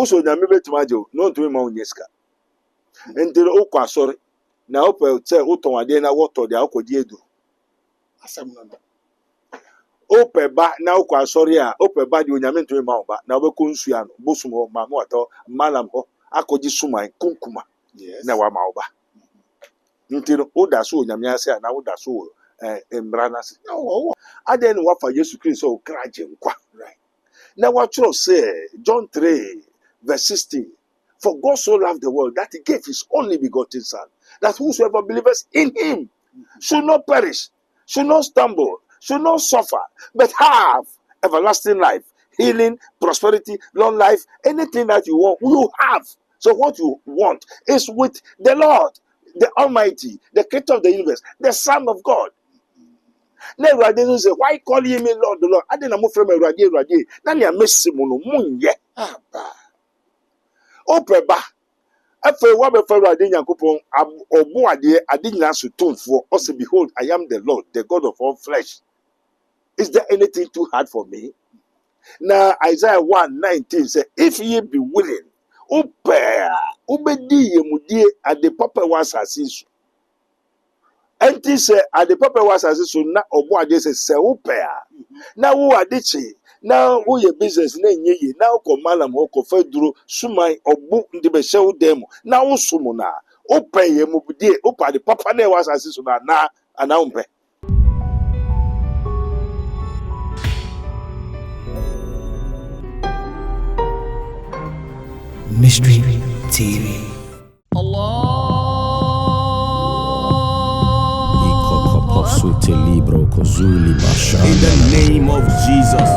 Uso nyame betumajo no ntumi ma onyeska. Entire okwa asori na ope se uton ade na woto de akodi edu. Asem no. Ope ba na okwa asori a ope ba de onyame ntumi ma oba na obekọ nsu ya no bosum ho ma mo ato malam ho akodi suman kunkuma. Yes. Na wa ma oba. Ntino oda so onyame ase na oda so embrana se. No. Ade no wafa Yesu Kristo o kraje nkwa. Right. Now what you say, John 3, verse 16. For God so loved the world that he gave his only begotten son, that whosoever believeth in him should not perish, should not stumble, should not suffer, but have everlasting life, healing, prosperity, long life, anything that you want, you have. So what you want is with the Lord, the Almighty, the Creator of the universe, the Son of God. Na Erade no say, why call ye me Lord, the Lord? I didn't move from Erade. Na ni amesi mono munye. Aba. Opeba. Afa wa be fa Erade Nyankopon obo ade nyina so tonfo. O say, behold, I am the Lord, the God of all flesh. Is there anything too hard for me? Now Isaiah 1:19 say, if ye be willing, ubedi ye mudie at the papa was asisu. Enti se ade papa was asisu na obo ade se upea. Na wo adichi na wo ye business na enye na ko malam ko faduro sumai obu ndi be hye wo dem na wo sumu na upe ye mudie upa de papa na was asisu na ana umpe. Mystery TV. In the name of Jesus.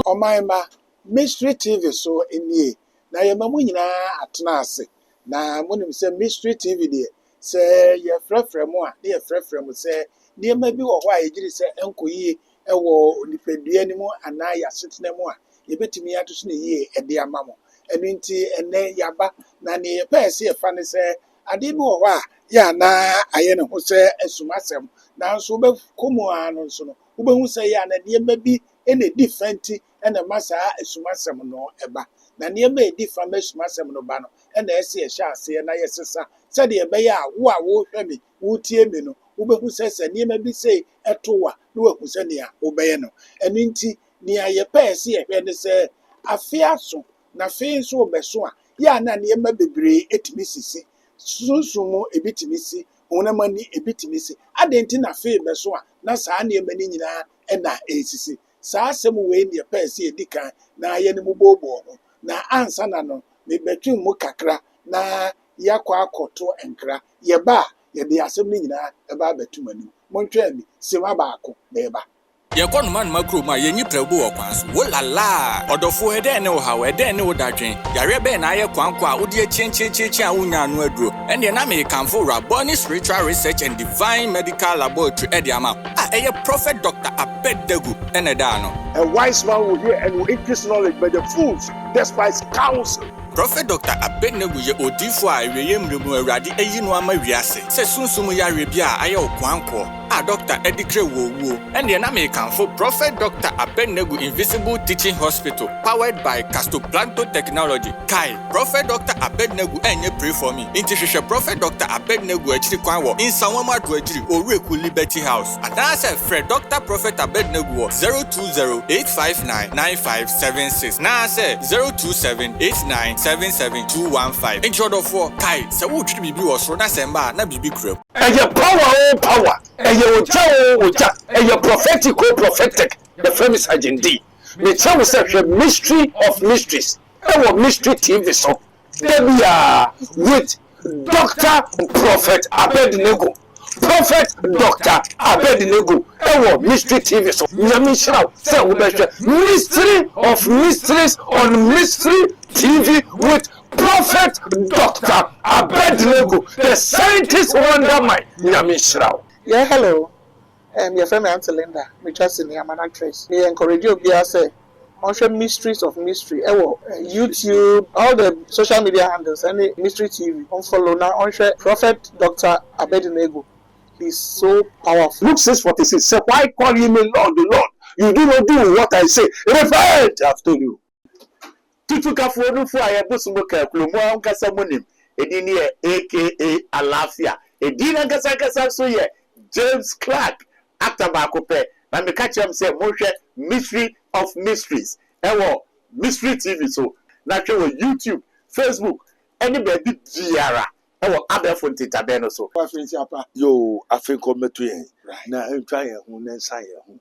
Omaima Mystery TV so enie na yemamu nyina atena ase na monim se Mystery TV de se ye frefre mu a de ye frefre mu se de ma bi wo ho a yegiri se enkoyi ewo nipadua ni mu ana ya setena mu a ye betimi atoso na yie ede amamo enu nti ene yaba na ne ye pese ye fa ne se ade bi wo ho a ya na aye ne ho se esumasem na so be komu anu nso no wo be hu se ya na de ma bi ene different ene masa esumasem no eba na niema edi fa esumasem no ba no ene ese ye hya ase na ye sesa se de ebe ya wo a wo hwe mi wo tie mi no wo be hu se niema bi se etowa no wo hu se ne a wo be ye no enu nti ni aye pese ye hwe ne se afia so na fe so obeso a ya na niema bebre etimi sisi sunsumu ebitimi si onamani ebitimi si adenti na fe beso a na saa niema ni nyina ena esisi saa asem we ne pese edikan na ye ne mubobo ho na ansa na no me betwin mu kakra na yakwa akoto enkra ye ba ye de asem ni nyina e ba betum ani montwe mi sema baako beba ye kwanu man makro ma ye nyiprabu wo kwan so wo lala odofo hede ne wo hawe hede ne wo dadwen yare be na ye kwanko a wo de chienchienchi a wonya no aduro ene na me kanfo Raboni Spiritual Research and Divine Medical Laboratory ediama eye Prophet Dr. Abednego ene da no. A wise man will hear and will increase knowledge, but the fools despise counsel. Prophet Dr. Abednego ye odifo a eweye mremu awurade eyi no ama wiase se sunsumu yare bia aye okwanko a Dr. Edikre wowo ene na me kanfo Prophet Dr. Abednego Invisible Teaching Hospital powered by Castoplanto Technology kai Prophet Dr. Abednego enye pray for me inti hwehwe Prophet Dr. Abednego akiri kwan wo insanwam ado akiri Oreku Liberty House adase Fred Dr. Prophet Abednego 020-859-9576 na say 027-8977-215 intro for kai se wo twiri bibi wo so na semba na bibi kram Eye power eye oja eye prophetic the famous agent D me tell say mystery of mysteries our mystery TV so Debia with Dr. Prophet Abednego Prophet Dr. Abednego our mystery TV so nyamisha say we be mystery of mysteries on mystery TV with Prophet Dr. Abednego, the scientist wonder mind. Nyamishrao. Yeah, hello. Your friend Auntie Linda. Me just in the Amana Trace. Me encourage you to say also Mysteries of Mystery. YouTube, all the social media handles, any Mystery TV. On follow now. On share Prophet Dr. Abednego. He's so powerful. Luke 6:46 said, why call ye me Lord, the Lord? You do not do what I say. Repent, I've told you. Tutukafuo no fu aye bosumo ka kulomo ankasa monim. Edini aka Alafia. Edina ankasa so ye James Clark. Actor bakope. Na me catch him say mohwe Mystery of Mysteries. Ewo Mystery TV so. Na hwe YouTube, Facebook, any baby biara. Ewo abefo ntitabe no so. Yo, afenko meto ye. Na entwa ye ho na nsan ye ho.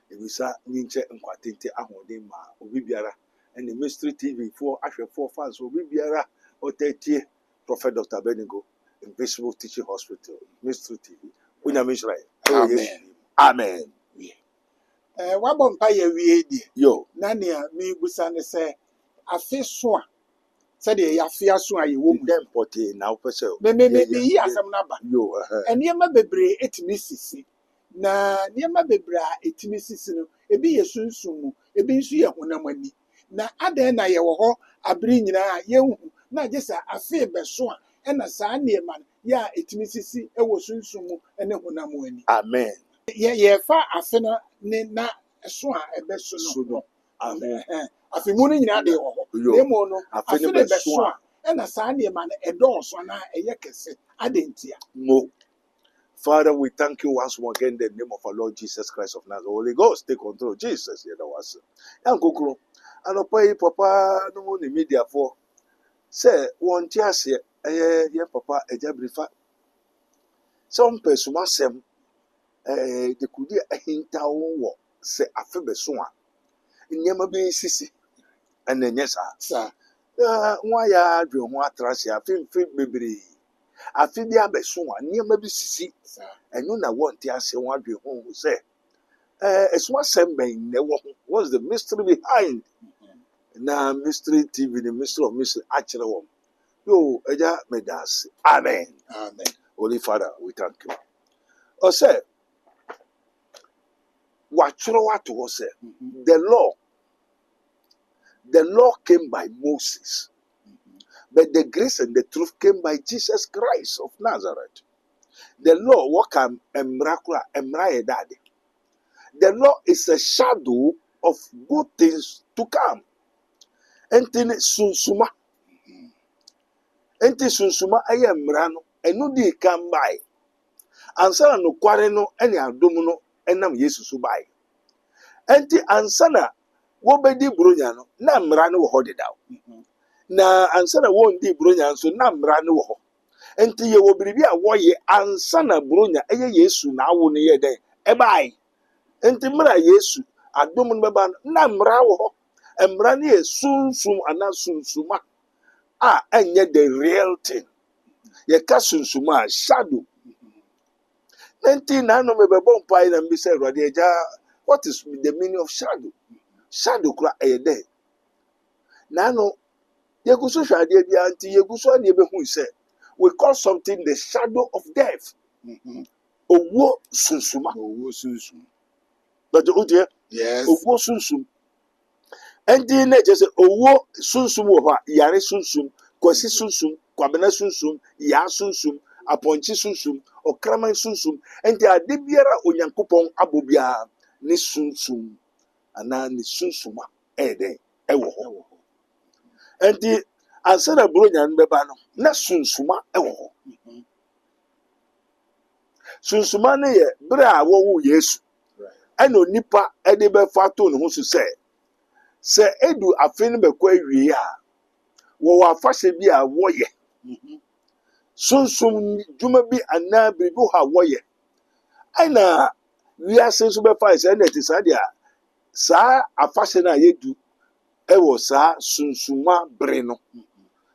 Ebisa nyinche nkwatente ahode ma obi biara. And the Mystery TV for actually 4 fans will be biara or 30 Prophet Dr. Abednego Invisible Teaching Hospital, Mystery TV. We na mention right. Amen. Amen. What bompa ye wie Yo. Nania me busa ne se afi so a se de ya afia so a ye wo mu Dem pote na opese. me yi asem na ba. Yo. Enema bebre etimi sisi. Na niema bebre a etimi sisi no ebi ye sunsun mu, ebi nso ye honam ani. Na adan na ye wo ho abiri nyina ye hu na gesa afi beso a na saa niema ya etimi sisi e wo sunsun mu ene honam ani. Amen. Ye fa afi na ne na so a ebeso no. Amen. Afi mu ni nyina de wo ho. Demo no afi ne beso a na saa niema na edoso na eye kese adentia. No. Father, we thank you once more again in the name of our Lord Jesus Christ of Nazareth. Holy Ghost, take control. Jesus, yeah, that was. Yankokro. And papa no more media for say one tias yeah papa ejabrifa some person asem the could a hinta wo say afebe so a nyama be sisi and nyesa Sir. Why ya dwe ho atrase afim bebre afi bi abeso a nyama bi sisi enu na won tias won adwe ho say it's what ben ne wo what's the mystery behind na Mystery TV, the Mystery of Mystery, actually, yo, Eja Medas. Amen. Amen. Holy Father, we thank you. O say, what to say? The law came by Moses, but the grace and the truth came by Jesus Christ of Nazareth. The law, what can emra daddy. The law is a shadow of good things to come. Enti sunsuma aye mmra no enu di kan bai ansana no kware no ene adom no enam Yesu so bai enti ansana wo bedi bronya no na mmra no wo ho dedaw na ansana wo ndi bronya nso na mmra no wo ho enti ye wo biribi a wo ye ansana bronya eye Yesu na awo no ye den e bai enti mmra Yesu adom no beba na mmra wo ho mmra ne ye sunsum ana sunsuma a enye the real thing ye ka sunsuma shadow nenti na no mebebo mpai na mbi se Awurade eja what is the meaning of shadow kura eye dey na no ye guso hwade bia anti ye guso na ye behu se we call something the shadow of death owo sunsuma but o Yes. owo sunsum Enti na je se owo sunsum wo ha yare sunsum kwasi sunsum kwabena sunsum ya sunsum aponchi sunsum okraman sunsum enti ade biara onyankopon abobia ne sunsum ana ne sunsuma eden ewo ho enti ansana bronya nbeba no na sunsuma ewo ho sunsuma ne ye bra wo wu Yesu eno nipa ede be fato ne ho su se edu afin be kwa wie a wo afahye bi a woye sunsum dwuma bi ana bibu ha woye ana wiase so be fa se na ti sa dia sa afahye na yedu ewo sa sunsuma bre no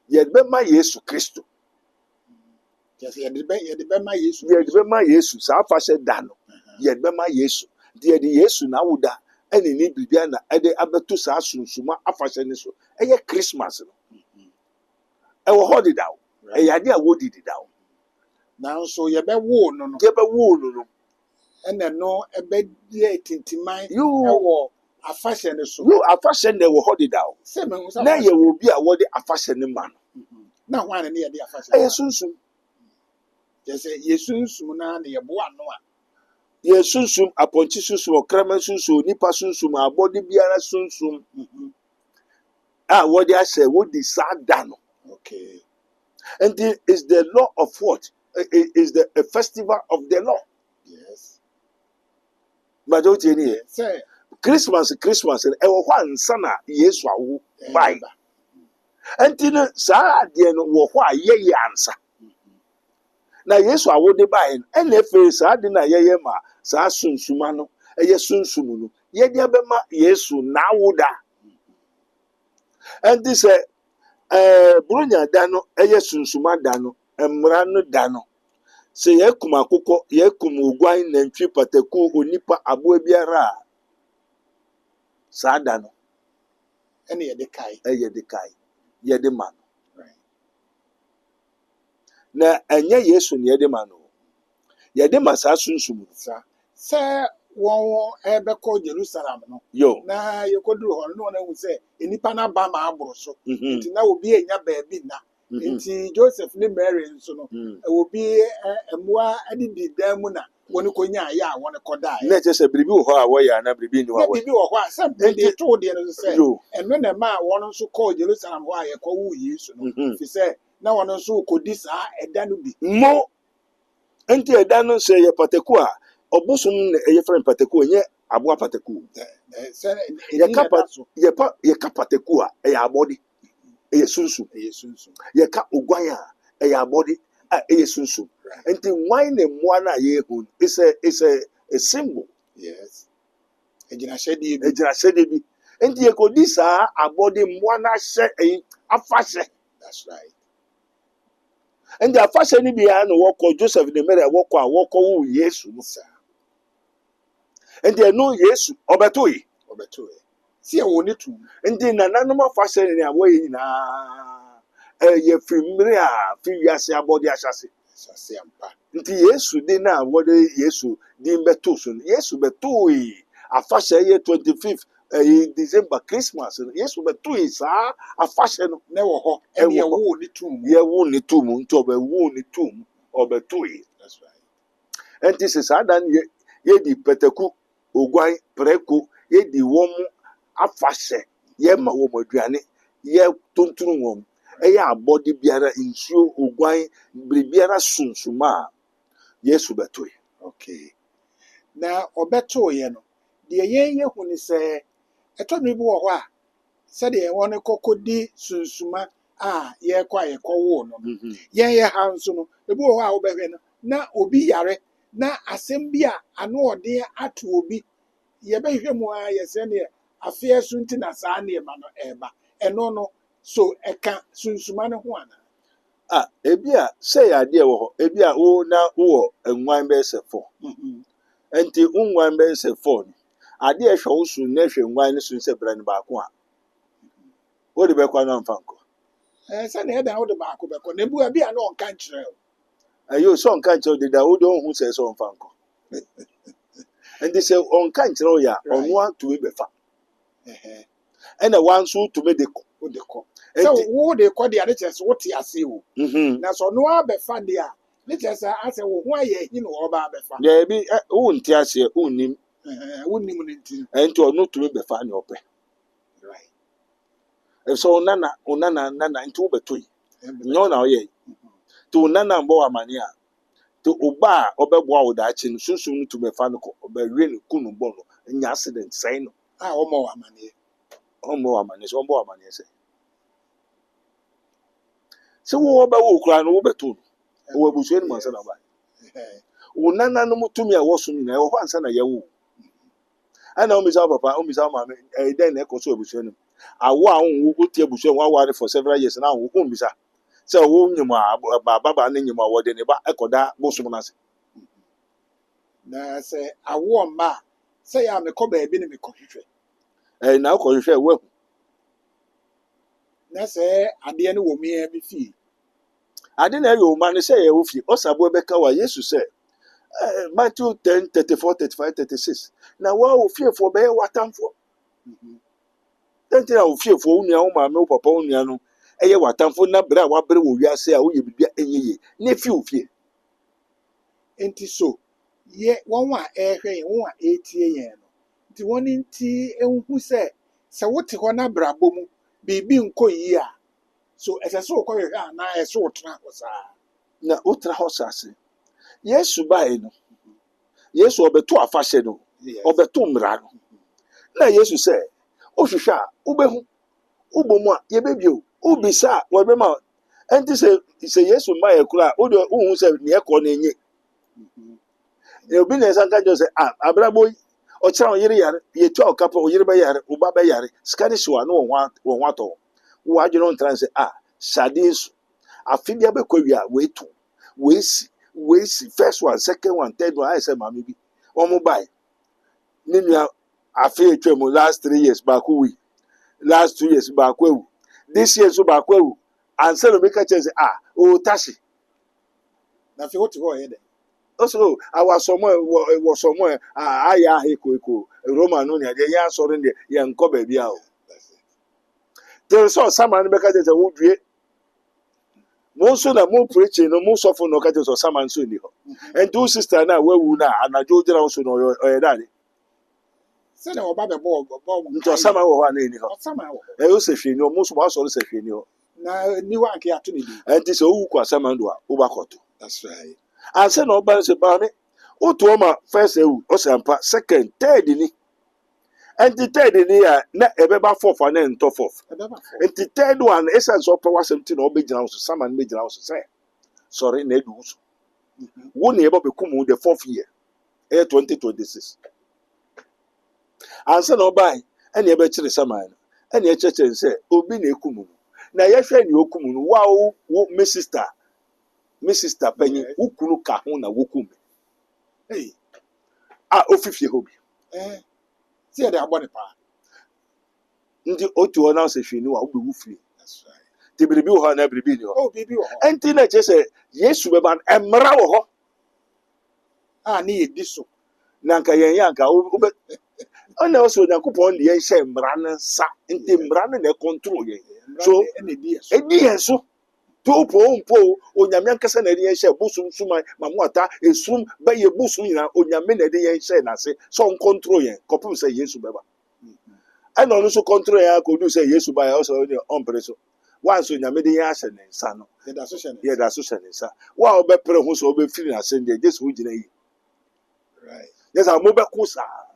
ye be ma Yesu Kristo Yes, ye de be ma Yesu sa afahye da no ye be ma Yesu de Yesu na woda ene ni bibia na ede abeto sa sunsuma afahye ne so eye Christmas no ewo ho de dawo eye ade a wo di dawo now so ye be wo no ye be wo no ene no ebe die tintiman You- ewo afahyɛ ne so no afahyɛ na ɛwɔ hɔ deda o sɛ mehu sɛ na yɛwɔ obi a wɔde afahyɛ ne ma no na ho ana ne yɛde afahyɛ ɛyɛ sunsum kyerɛ sɛ yɛsunsum na ne yɛboa no a yɛ sunsum apɔnkye sunsum ɔkraman sunsum onipa sunsum abɔde biara sunsum a wɔde ahyɛ wɔdi saa da no okay and it is the law of what it is the a festival of the law yes but o tie ni yɛ sɛ christmas no ɛwɔ hɔ ansa na yesu awo bae nti no saa adeɛ no wɔ hɔ a yɛyɛ ansa na yesu awo de bae no ɛna afei saa de na yɛyɛ ma saa sunsuma no ɛyɛ sunsum no yɛde abɛma yesu n'awo da nti sɛ buronya da no ɛyɛ sunsuma da no mmara no da no sɛ yɛkum akokɔ yɛkum oguan nantwi pataku onipa aboa biara a saa da no ɛne yɛde kae ɛyɛ de kae yɛde ma no right na ɛnyɛ yesu na yɛde ma no yɛde ma saa sunsum no saa sɛ wɔn ɛbɛkɔ jerusalem no yo na yɛkɔduru hɔ no na wɔn ahu sɛ nnipa no aba ma aboro so mhm nti na obi anya baabi na mhm nti joseph ne mary nso no mhm obi mmoa adidi dan mu na wɔn kɔnya ayɛ a wɔn kɔdaeɛ na kyerɛ sɛ biribi wɔ hɔ a wɔyɛ ana biribi ni hɔ na a wɔyɛ biribi wɔ hɔ a sɛ deɛ too deɛ no sɛ yo ɛno na ɛma a wɔn nso kɔɔ jerusalem hɔ a yɛkɔwoo yesu no mhm fi sɛ na wɔn nso kɔdi saa ɛda no bi mo nti ɛda no sɛ yɛ pataku a ɔbosom na ɛyɛ fɛn pataku ɛnyɛ aboa pataku sɛ yɛka ɛni pa ɛda so yɛka pataku a ɛyɛ abɔde ɛyɛ sunsum ɛyɛ sunsun yɛka oguan a ɛyɛ abɔde a ɛyɛ sunsum nti nwan na mmoa no a yɛhu is a symbol yes agyinahyɛdeɛ bi agyinahyɛde bi nti yɛkɔdi saa abɔde mmoa no ahyɛ ɛyi afahyɛ that's right nti afahyɛ no biara na wɔkɔ joseph ne mary a wɔkɔwoo yesu no saa nti ɛno yesu ɔbɛtoe ɔbɛtoo yɛ si ɛwɔ ne tum nti nananom afahyɛ ne a wɔyɛ nyinaa ɛyɛ firi mmere a fi wiase abɔde ahyɛse sase ampa nti yesu din na wɔde yesu din bɛtoo so no yesu bɛtoe afahyɛ yɛ 25th december christmas no yesu bɛtoe saa afahyɛ no na ɛwɔ hɔ ɛne Ɛwɔ hɔ. ɛwɔ ne tum mu yɛwo ne tom nti ɔbɛwo ne tom ɔbɛtoe that's right nti sɛ saa da no yɛdi pataku oguan prɛko yɛdi wɔn afahyɛ yɛma wɔn aduane yɛtontoro wɔn ɛyɛ abɔde biara nsuo oguan biribiara sunsuma a yesu bɛtoe okay na ɔbɛtoo yɛ no deɛ yɛn yɛhu ne sɛ ɛtɔmiri bi wɔ hɔ a sɛdeɛ wɔn kɔkɔdi sunsuma a yɛrekɔ a yɛkɔwoo no no yɛn yɛ ha nso no ebi wɔ hɔ a wobɛhwɛ no na obi yare na asɛm bi a ano ɔden ato obi yɛbɛhwɛ mu a yɛsɛ neɛ afeɛ so nti na saa nneɛma no ɛreba ɛno no so ɛka sunsuma no ho ana a ebi a sɛ yɛ adeɛ wɔ hɔ ebi a wo na wowɔ nguan bɛyɛ sɛ 4 nti wo nguan bɛyɛ sɛ 4 no adeɛ ɛhwɛ wo so na ɛhwɛ nguan no so sɛ brɛ no baako a wode bɛkɔ no amfa nkɔ sɛdeɛ ɛda wode baako bɛkɔ na ebi a na ɔnka nkyerɛ wo ɛyɛ sɛ ɔnka nkyerɛ wo deda wode ɔhu sɛ sɛ ɔmfa nkɔ nti sɛ ɔnka nkyerɛ wo yɛ a ɔno atumi bɛfa Ɛhɛ, ɛna wan nso tumi de kɔ wode kɔ sɛ wode kɔ deɛ ne kyerɛ sɛ wote ase o mhm na sɛ ɔno abɛfa deɛ a ne kyerɛ sɛ asɛ wo ho ayɛ ahi na ɔba abɛfa deɛ bi wonte aseɛ wonnim wonnim no nti ɛnti ɔno tumi bɛfa ne ɔpɛ right ɛsɛ ɔnana nti wobɛto yi nyɛ wo na ɔyɛ yi nti wo nana mbɔ wɔ amane a nti ɔba a ɔbɛboa wo daakye no sunsum no tumi bɛfa no kɔ ɔbɛwie no ku no bɔ no nya accident sɛe no a ɔma wɔ amanneɛ ɔmbɔ wɔ amane sɛ ɔmbɔ wɔ amane sɛ wo bɛwo koraa no wobɛto no wɔ abusua no mu ansa na ɔba wo nana no mu tumi a ɛwɔ so nyinaa ɛwɔ hɔ ansa na yɛwo ɛna womisa wo papa womisa wo maame dɛn na ɛkɔ so abusua no mu awo a wote abusua mu waware for several years na wombisa sɛ wo nyim a baba ne nyim a wɔde ne ba ɛkɔda bosom no ase na sɛ awoɔ mma a sɛ yɛ a mekɔ baabi ne mekɔhwehwɛ na wokɔhwehwɛ woahu na sɛ adeɛ no wɔ mea bi fie ade na ɛyɛ wo ma no sɛ yɛwo fie ɔsaboa bɛka wa yesu sɛ Matthew 10:34, 35, 36 na woa wo fiefoɔ bɛyɛ w'atamfoɔ Tenti na ofiefo wo nua wo maame wo papa wo nua no eye watamfo na bere a wabere wo wiase a wo ye bibia enyeye na fi ofie. Nti so ye wɔn a ɛhwɛ yɛn wɔn a etie yɛn no nti wɔn nti ehu sɛ wote hɔ na brabɔ mu biribi nkɔ yie a so ɛsɛ sɛ wokɔhwehwɛ anaa ɛsɛ sɛ wotena hɔ saa. Na utra hɔ sase. Yesu bae no. Yesu obeto afahyɛ no. Yes. Obeto mmara no. Na Yesu sɛ ohwehwɛ a ubehu ubomu a yebebio ubisa a webema enti sɛ Yesu ma yɛ kura o de uhu sɛ ne ekɔ na enye. Obi na esanka jo sɛ abrabo ɔkyerɛ oyere yare yetu a ɔkapa oyere bɛ yare uba bɛ yare sika ne hyewa no wɔ ho atɔ. Wo adwene on trans sɛ Shade Yesu afibia bɛkɔ wi a wetu wesi first one second one third one I say mama bi omo buy ne nua afi etwam last 3 years back we last 2 years back we this year so back we and say no make a chance o tashi Na fi wote hɔ yɛ dɛ. also our somewhere was somewhere aya heko Roman no ne ya sɔre ne ya nkɔ ba bia o there so someone make a chance wo due mo so na mo preaching no mo sɔfo no ka chance so someone so ni hɔ and two sister na wawu na anajo gyina so no ɔyɛ dade Sɛ na ɔba bɛbɔ nti ɔsama wɔ hɔ a na ɛni hɔ ɔsama wɔ. ɛyɛ sɛ hwɛ ni ɔmo so wasɔre sɛ hwɛ ni hɔ Na niwa nke ato ne bi. ɛnti sɛ owu kɔ asama do a wobakɔto That's right. ansa na ɔba sɛ baame woto ɔma first ewu ɔsampa second third ni ɛnti third ni a na ɛbɛba fourth a na ɛntɔ fourth Ɛbɛba fɔ. ɛnti third one ɛsɛ sɛ ɔpɛ wasɛm ti na ɔbɛgyina wo so sama no bɛgyina wo so sɛ sɔre na ɛdu wo so wo na ɛbɛ bɛkum wo the fourth year ɛyɛ 2026 ansa na ɔbae ɛna ɛbɛkyerɛ sama no ɛna ɛkyerɛkyerɛ sɛ obi na ekum no na yɛhwɛ ne okum no wo me sister panyin Yes. wo kunu ka ho na wokum Hey, ofifie hɔ bi see they abɔ ne paa. nti otu hɔ na sɛ hwɛ ni wa wobɛwu fie That's right. nti biribi wɔ hɔ na biribi ni hɔ Oh, bibi wɔ hɔ. ɛnti na kyerɛ sɛ Yesu bɛba no mmara wɔ hɔ A ne yɛ di so. na nka yɛn yɛ anka wobɛ ɔna ɔsɛ Onyankopɔn de yɛn hyɛ mmara no nsa nti mmara no na ɛkɔntrol yɛn So, ɛna di yɛ so. ɛdi yɛn so mpo onyame ankasa na ɛde yɛn hyɛ bosom suma mamoata esum bɛyɛ bosom nyinaa onyame na ɛde yɛn hyɛ n'ase sɛ ɔnkɔntrol yɛn kɔpem sɛ Yesu bɛba ɛna ɔno nso kɔntrol yɛn akɔdu sɛ Yesu ba yɛ ɔsɛ ɔne ɔmpere so wanso onyame de yɛn ahyɛ ne nsa no Yɛda so hyɛ ne. yɛda so hyɛ ne nsa wa a ɔbɛpere ho sɛ ɔbɛfiri n'asɛm deɛ gye sɛ wogyina yi Right. yɛ sɛ mobɛko saa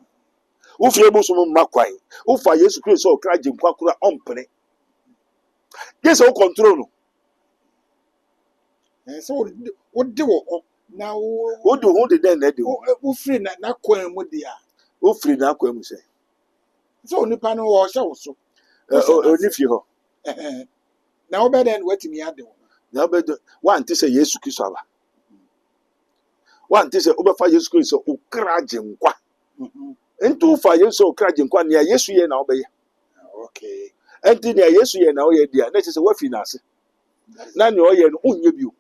wofie bosom mma kwan wofa Yesu Kristo sɛ ɔkra gye nkwa kora ɔmpere gye sɛ wokɔntrol no Sɛ wode wɔ hɔ na wode ho de dɛn na ɛde wo wofiri na kwan mu di a. wofiri n'akwa mu sɛ Sɛ onipa no ɔhyɛ wo so. ɔni fie hɔ Na wobɛ dɛn na watumi ade wo. na wobɛdo wante sɛ Yesu Kristo aba wante sɛ wobɛfa Yesu Kristo sɛ wokra gye nkwa nti wofa Yesu sɛ wokra gye nkwa nea Yesu yɛ na wobɛyɛ Okay. ɛnti nea Yesu yɛ na woyɛ di a na kyerɛ sɛ woafi n'ase na nea ɔyɛ no wonyɛ bio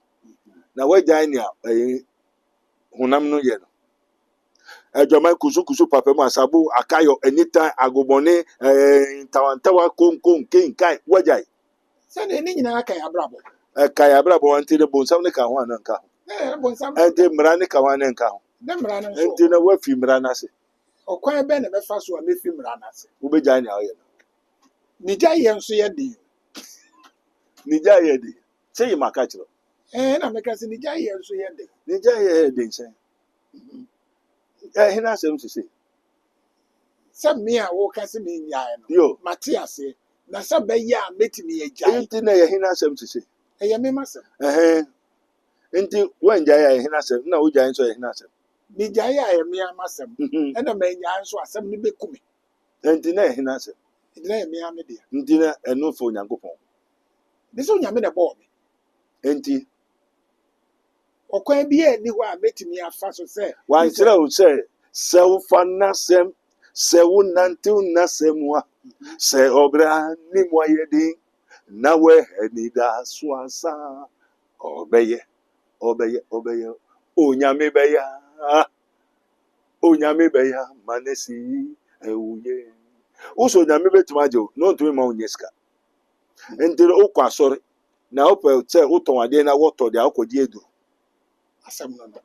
na woagyae nea honam no yɛ no adwaman kusukusu papa mu asabo akayɔ anita agobɔne ntawantawa konko nkenkan woagyae Sɛ ne nyinaa kan abrabɔ. kae abrabɔ wante ne bonsam ne ka ho ana nka ho Bonsam ɛnti mmara ne ka ho ana nka ho ne mmara no ɛnti nso. na woafi mmara no ase Ɔkwan bɛn na bɛfa so a mefi mmara no ase. wobɛgyae nea ɔyɛ no Ne gya yɛ nso yɛ den. ne gya yɛ de sɛ yɛ maka kyerɛ Na meka sɛ ne gya yɛ nso yɛ den. ne gya yɛ de nhyɛn ɛhena asɛm sese Sɛ me a woka sɛ menyae no. yo Mate aseɛ. Na sɛ bɛyɛ a mɛtumi agyae. ɛnti na yɛhena asɛm sese Ɛyɛ me masɛm. nti woangyae a yɛhena asɛm na wogyae nso yɛhena asɛm Megyae a ɛyɛ me amasɛm. Ɛna manyae nso asɛm no bɛku me. ɛnti na yɛhena asɛm Ɛdi na yɛ me ame deɛ. nti na ɛno fa Onyankopɔn Ne sɛ onyame na ɛbɔɔ me. nti Ɔkwan bi a ɛni hɔ a mɛtumi afa so sɛ. wankyerɛ wo sɛ wofa n'asɛm sɛ wonantew n'asɛm a sɛ ɔbra ne mu ayɛ den na woahani da so asa ɔbɛyɛ onyame bɛyɛ ma n'asi ɛwuye Uso nyame betuma agye wo na ontumi ma wo nyɛ sika. Nti no wokɔ asɔre na wopɛ sɛ wotɔn adeɛ na wɔtɔ de a wokɔgye edu. asɛm no no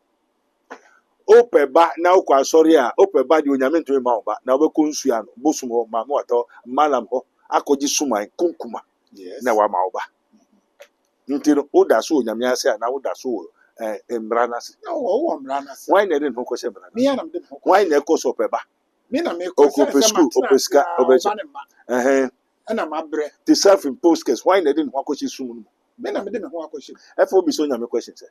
Wopɛ ba na wokɔ asɔre a wopɛ ba de onyame ntumi ma wo ba na wobɛkɔ nsu ano bosom hɔ ma mo atɔ malam hɔ akɔgye suman kunkuma yes na wama wo ba. Nti no woda so wɔ nyame ase a na woda so wɔ mmara no ase. na wɔ mmara no ase Hwan na ɛde ne ho kɔhyɛ mmara no? me ya na mede me ho kɔ Hwan na ɛkɔ so ɔpɛ ba? me na mekɔ Ɔkɔ sɛ pɛ sɛ school, matena ɔpɛ sika, ase a ɔbɛkyɛ. ɔba ne mma Ɛhɛn. ɛna mabrɛ The self-imposed curse. Hwan na ɛde ne ho akɔhyɛ sum no mu? me na mede me ho akɔhyɛ mu Ɛfɛ obi so onyame question sɛ.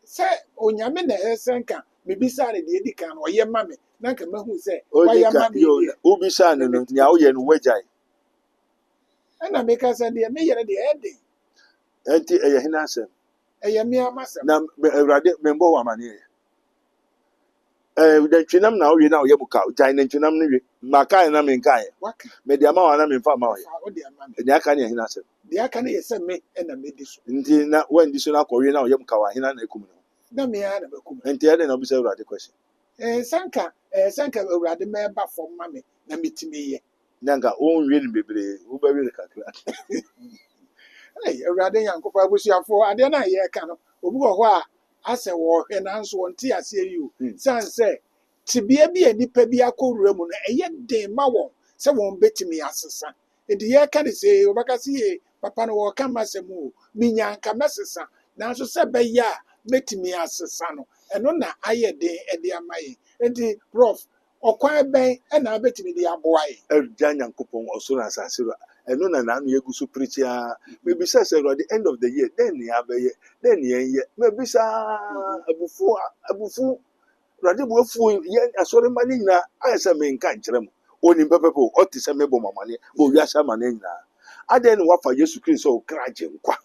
sɛ onyame na ɛsɛ nka mebisa ne deɛ edi kan no ɔyɛ ma me na nka mahu sɛ Odi wayɛ ka ma me yo deɛ obi sa no no nea woyɛ no wagyae. ɛna meka sɛ deɛ meyɛ no deɛ ɛyɛ den Ɛnti ɛyɛ hena asɛm. ɛyɛ me ama sɛm Na Awurade membɔ wo amanneɛ. Nantwinam na wowie na woyɛ mu ka. Gyae nantwinam no wie. Makae na menkae. waka Mede ama wo na memfa ama wo. fa wode ama me Nea aka ne yɛ hena asɛm. deɛ aka no yɛ sɛ me ɛna medi so Nti na wandi so na akɔwie na woyɛ mu ka wɔ hena na akum no. na me ara na makum Nti ɛde na wobisa Awurade question. sɛ nka awurade mɛba fam ma me na metumi yɛ Na nka wonwie no bebree wobɛwie no kakra. awurade nyankopɔn abusuafoɔ adeɛ no a yɛreka no obi wɔ hɔ a asɛ wɔhwɛ nanso wɔnte aseɛ yi o san sɛ tebea bi a nnipa bi akɔwura mu no ɛyɛ den ma wɔn sɛ wɔn bɛtumi asesa nti yɛreka ne sɛ wɔbɛka sɛ yɛ papa no wɔɔka ma sɛ mu o menya nka mɛsesa nanso sɛ bɛyɛ a mɛtumi asesa no ɛno na ayɛ den de ama yɛn nti prof ɔkwan bɛn ɛna abɛtumi de aboa yɛn Agya Nyankopɔn ɔsoro na asase ro ɛno na naano yɛgu so pirikyiaa mebisa sɛ Awurade end of the year dɛn ne abɛyɛ dɛn ne yɛnyɛ mebisa abufu Awurade bu afuo yɛn asɔre ma ne nyinaa ayɛ sɛ menka nkyerɛ mu onim pɛpɛpɛ o ɔte sɛ mebɔ mamaneɛ bɔ wiase ama ne nyinaa adɛn ne wafa Yesu Kristo sɛ ɔkra agye nkwa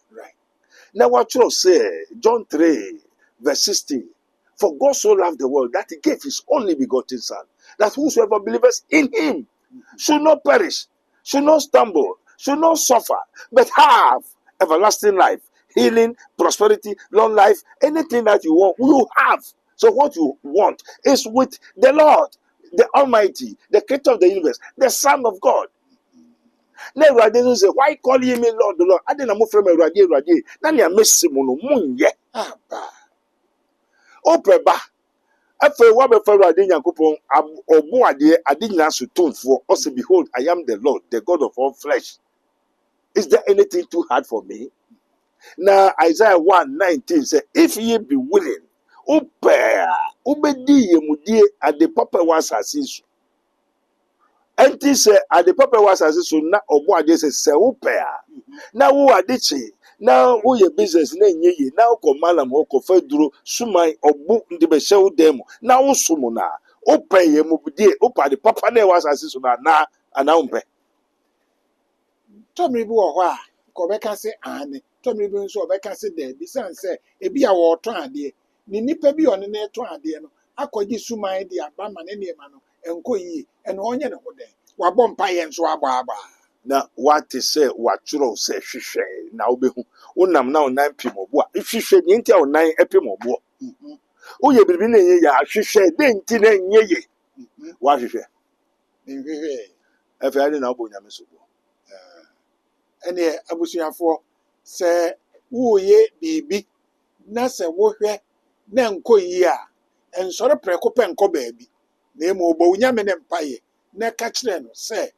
na watwerɛ sɛ John 3:16 for God so loved the world that he gave his only begotten son that whosoever believeth in him should not perish, should not stumble, should not suffer, but have everlasting life, healing, prosperity, long life, anything that you want, you have. So what you want is with the Lord, the Almighty, the Creator of the universe, the Son of God. Na Awurade no sɛ, why call ye me Lord, the Lord? Ade na mo frɛ me Awurade. Na nea mesi mo no monyɛ. aba Ɔpɛ ba. Afei wabɛfa Awurade Nyankopɔn ɔbo adeɛ ade nyinaa so tomfoɔ ɔsɛ behold I am the Lord the God of all flesh. Is there anything too hard for me? Na Isaiah 1:19 sɛ if ye be willing wopɛ a wobɛdi yɛmudie ade papa wɔ asase so. Ɛnti sɛ ade papa wɔ asase so na ɔbo adeɛ sɛ wopɛ a na wo ade kye na woyɛ business na ɛnyɛ yie na wokɔ malam hɔ kɔfa duro suman ɔbo de bɛhyɛ wo dan mu na wosom no a wopɛ yɛmudie wopɛ ade papa na ɛwɔ asase so no anaa wompɛ. tɔmmere bi wɔ hɔ a nka ɔbɛka sɛ ane tɔmmere bi nso ɔbɛka sɛ daabi siane sɛ ebi a wɔretɔn adeɛ ne nnipa bi a ɔne no retɔn adeɛ no akɔgye suman de aba ma ne nneɛma no ɛnkɔ yie ɛno ɔnyɛ ne ho dɛn wabɔ mpaeɛ nso abɔabaa Na wate sɛ watwerɛw sɛ hwehwɛ na wobɛhu wonam na wo nan pem ɔbo a hwehwɛ deɛ nti a wo nan pem ɔboɔ woyɛ biribi na ɛnyɛ yie a hwehwɛ deɛ nti na ɛnyɛ yie woahwehwɛ nhwehwɛ afei ade na wobɔ Onyame so boɔ. ɛneɛ abusuafoɔ sɛ woyɛ biribi na sɛ wohwɛ na nkɔ yie a ɛnsɔre prɛko pɛ nkɔ baabi na emu ɔbɔ Onyame ne mpaeɛ na ka kyerɛ no sɛ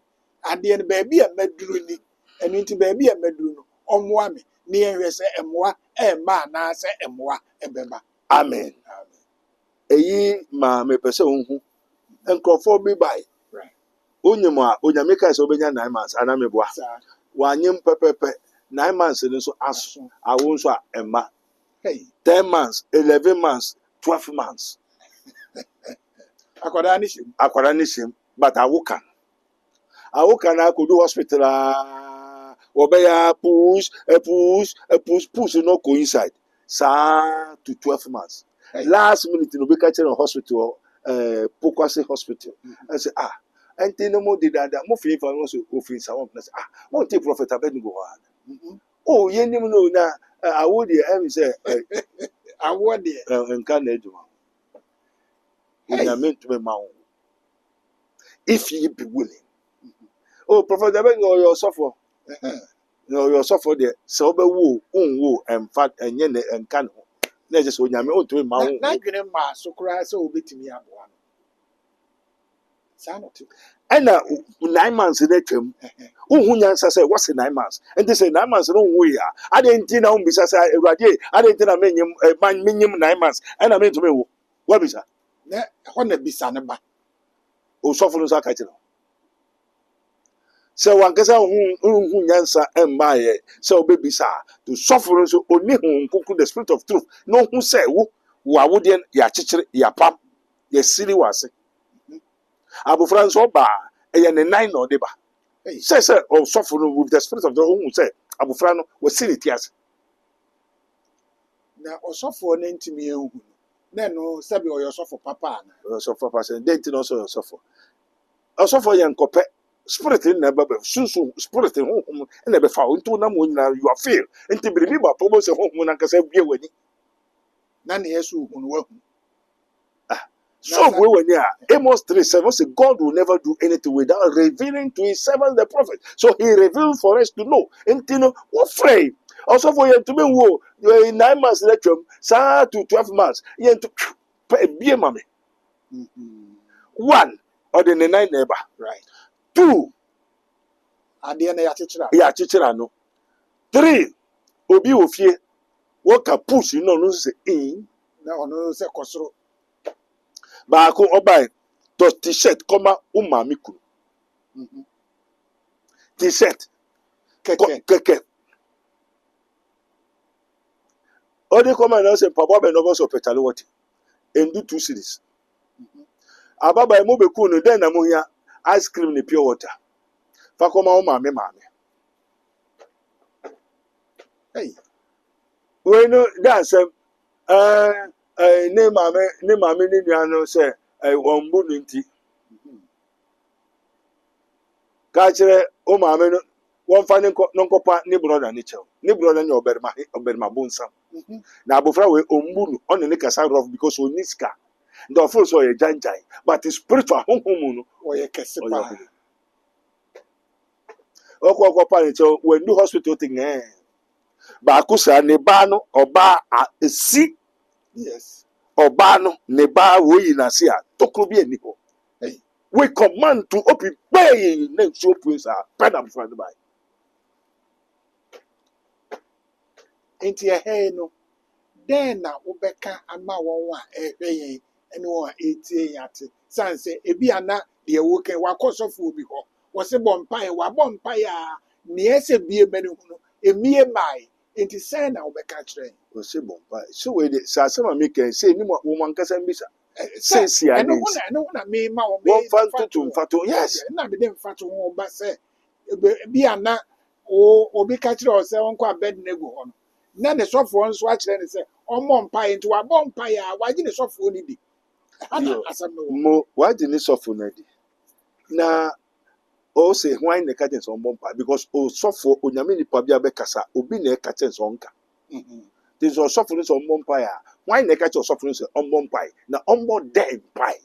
adeɛ no baabi a maduru ni ɛno nti baabi a maduru no ɔmmoa me ne yɛhwɛ sɛ ɛmmoa ɛmma anaasɛ ɛmmoa ɛbɛba Amen. Eyi ma mepɛ sɛ wohu nkurɔfoɔ bi bae wonyim a Onyame kae sɛ wobɛnya 9 months anaa meboa saa wanyem pɛpɛpɛ 9 months no nso aso awo nso a ɛmma hei 10 months 11 months 12 months akwadaa ne hyɛ mu akwara ne hyɛm but awoka no akɔdu hospital a wɔbɛyɛ push no kɔ inside saa to 12 months last minute no bɛka kyerɛ no hospital Pokwase hospital ɛsɛ ɛnti no mo de dada mo fi fa no so ofin sa wɔn sɛ mo te prophet Abednego hɔ o yɛnim no na awo de ɛmi sɛ awoɔ deɛ nka na adwuma Onyame ntumi ma wo if ye be willing Oh, Prophet Abeng, you suffer. No, you suffer there. So, be woo, and fat, and yen, and can. Let's just when you're to my own. na dwene ma so koraa sɛ wobɛtumi aboa no saa na ɔte And 9 months in that term. Who answer say, what's in 9 months? And they say 9 months, no way. I didn't think I'm besides I didn't think I minimum 9 months. And I mean to me, what is that? na ɛhɔ na bisa ne ba Oh, suffer no sakatino. So one can say, who answer and my so baby, sir, to suffer so only who the spirit of truth. No, who say, who I wouldn't ya chicher, ya pam, ya silly was. Abu France Oba, and a 9 or deba. Say, sir, or suffer with the spirit of the whom say, Abu Frano was silly tears. na ɔsɔfoɔ no ntumi ehu na no sɛbi ɔyɛ ɔsɔfo papa ana So for person, they didn't also suffer. Also for young copy, spirit in never be soon, spirit in home, and never found into them when you are fail. And to believe about almost a home when I can say, be winning. na ne yɛ so hu no wahu So we were near Amos 3:7 say God will never do anything without revealing to his servants the prophet. So he revealed for us to know. And you know, what afraid. Also for you to be wo, you in 9 months lecture, sa to 12 months. You to be a mommy. One, or the 9 neighbor. right 2, adeɛ na yɛakyekyere a ya chichira no. 3, obi ofie. What can push you know no say in. na ɔno sɛ kɔ soro Baako obai to t-shirt koma umami kunu. T-shirt kɛkɛ keke. Ode koma na say papa be no go so petale what. And do 2 series. Ababa e mo be kunu den na mo hia ice cream ni pure water. Fa koma umami mami. hey We no dance ne mame ni nua no say ombu no nti. Ka kire o mame no won fa ne nkopa ni brother ni chew. Ni brother ni oberma bonsam. Na abofra we ombu no on ne kasa rough because o niska. The offer so ye janjai but spiritual honhom no ɔyɛ kɛse ɔyɛ paa ɔbɛn. Okọ pa ni chew when do hospital thing ba akusa ne ba no oba esi yes ọba no ne ba wo yi na se a tokro bi ani ho hey we command to open pay na nsuo praise a pen am friend by nti ɛhɛn no dɛn na wobɛka ama wɔn a ɛhwɛ yɛn ɛne wɔn a ɛtie yɛn ate san sɛ ebi ana deɛ wɔkɛ wakɔ sɔfoɔ bi hɔ wɔsi bɔ mpaeɛ wabɔ mpaeɛ a nea ɛsɛ bie mɛ ne ho no emie maae nti sɛn na wobɛka kyerɛ yɛn o se bomba so we de sa se ma me kan se ni mo man kasa mbisa se si ɛno ani ho na ɛno ho na me ma wɔn won fan tutu mfato yes na me de mfa to ho ba sɛ bi ana o obi ka kyerɛ ɔsɛ wɔnkɔ abɛd na egu hɔ no na ne sɔfoɔ nso akyerɛ ne sɛ ɔmmɔ mpaeɛ nti wabɔ mpaeɛ a wagye ne sɔfoɔ no di ana Yo, asɛm no wɔ mo wa di ni sofo na di na o se hwan ne ka ten so bomba because o sofo onyame ni pa bia be kasa obi na e ka ten so nka this was sofo so bomba ya hwan ne ka ten sofo so bomba na ombo den pai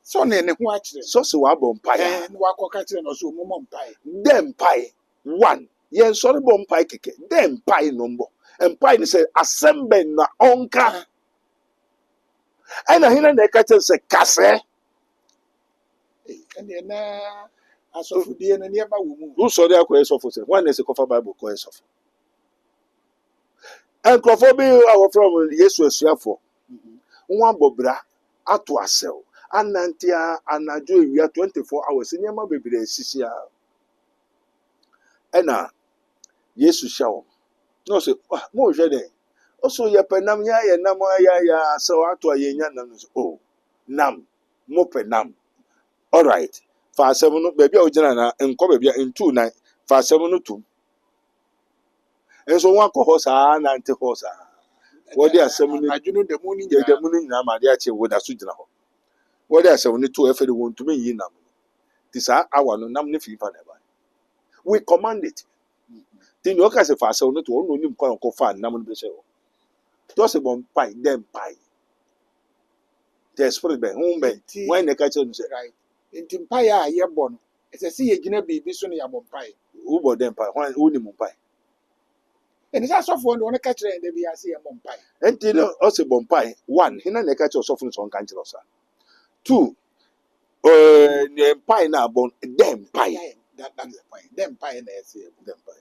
sɛ ɔne ne ho akyerɛ so se wa bomba ya na wakɔ ka kyerɛ no ɔsɛ ɔmmɔ mpaeɛ den pai one yen sorry bomba keke den pai no mbo empai ni se assemble na onka ana hina na e ka ten se kase ɛneɛ na asɔfodie no nneɛma wɔ mu who sorry akoye sofo se hwan na se kofa bible koye sofo enkrofo bi awo from yesu asuafo nwa bobra ato asew anantia anajo ewia 24 hours nyema bebre asisi a ena yesu shawo no se mo hwe den oso ye penam ya ye nam ya se ato ayenya nam so oh nam mo penam all right fa asem no baabi a ogina na enko baabi a entu nan fa asem no tum enso nwa ko saa nante ho saa wodi asem no adwene da mu no ye nyinaa da mu no nyina ma de a che wo da so gyina ho wodi asem no to efere won tumi yi nam ti saa awa no nam ne fifa na ba we command it ti no ka se fa asem no to ono nim kwa ko fa nam no be se ho to se bon pai dem pai the spirit be hum be when the catch no se right nti mpaeɛ a yɛbɔ no ɛsɛ sɛ yɛgyina biribi so ne yɛabɔ mpaeɛ. wobɔ dɛ mpae hwan wonim mpae ɛne sɛ asɔfoɔ no ɔno ka kyerɛ yɛn da bi ase yɛmmɔ mpaeɛ. ɛnti no ɔsɛ bɔ mpae one hena na ɛka kyerɛ ɔsɔfo no sɛ ɔnka nkyerɛ ɔsa two ne mpae no abɔ dɛ mpae That's the point. Dɛ mpaeɛ na ɛsɛ yɛbɔ. dɛ mpae